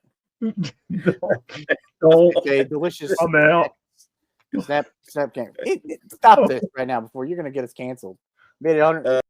Don't. Okay, delicious. I'm out. Snap can't. Stop this right now before you're gonna get us canceled. Made it 100.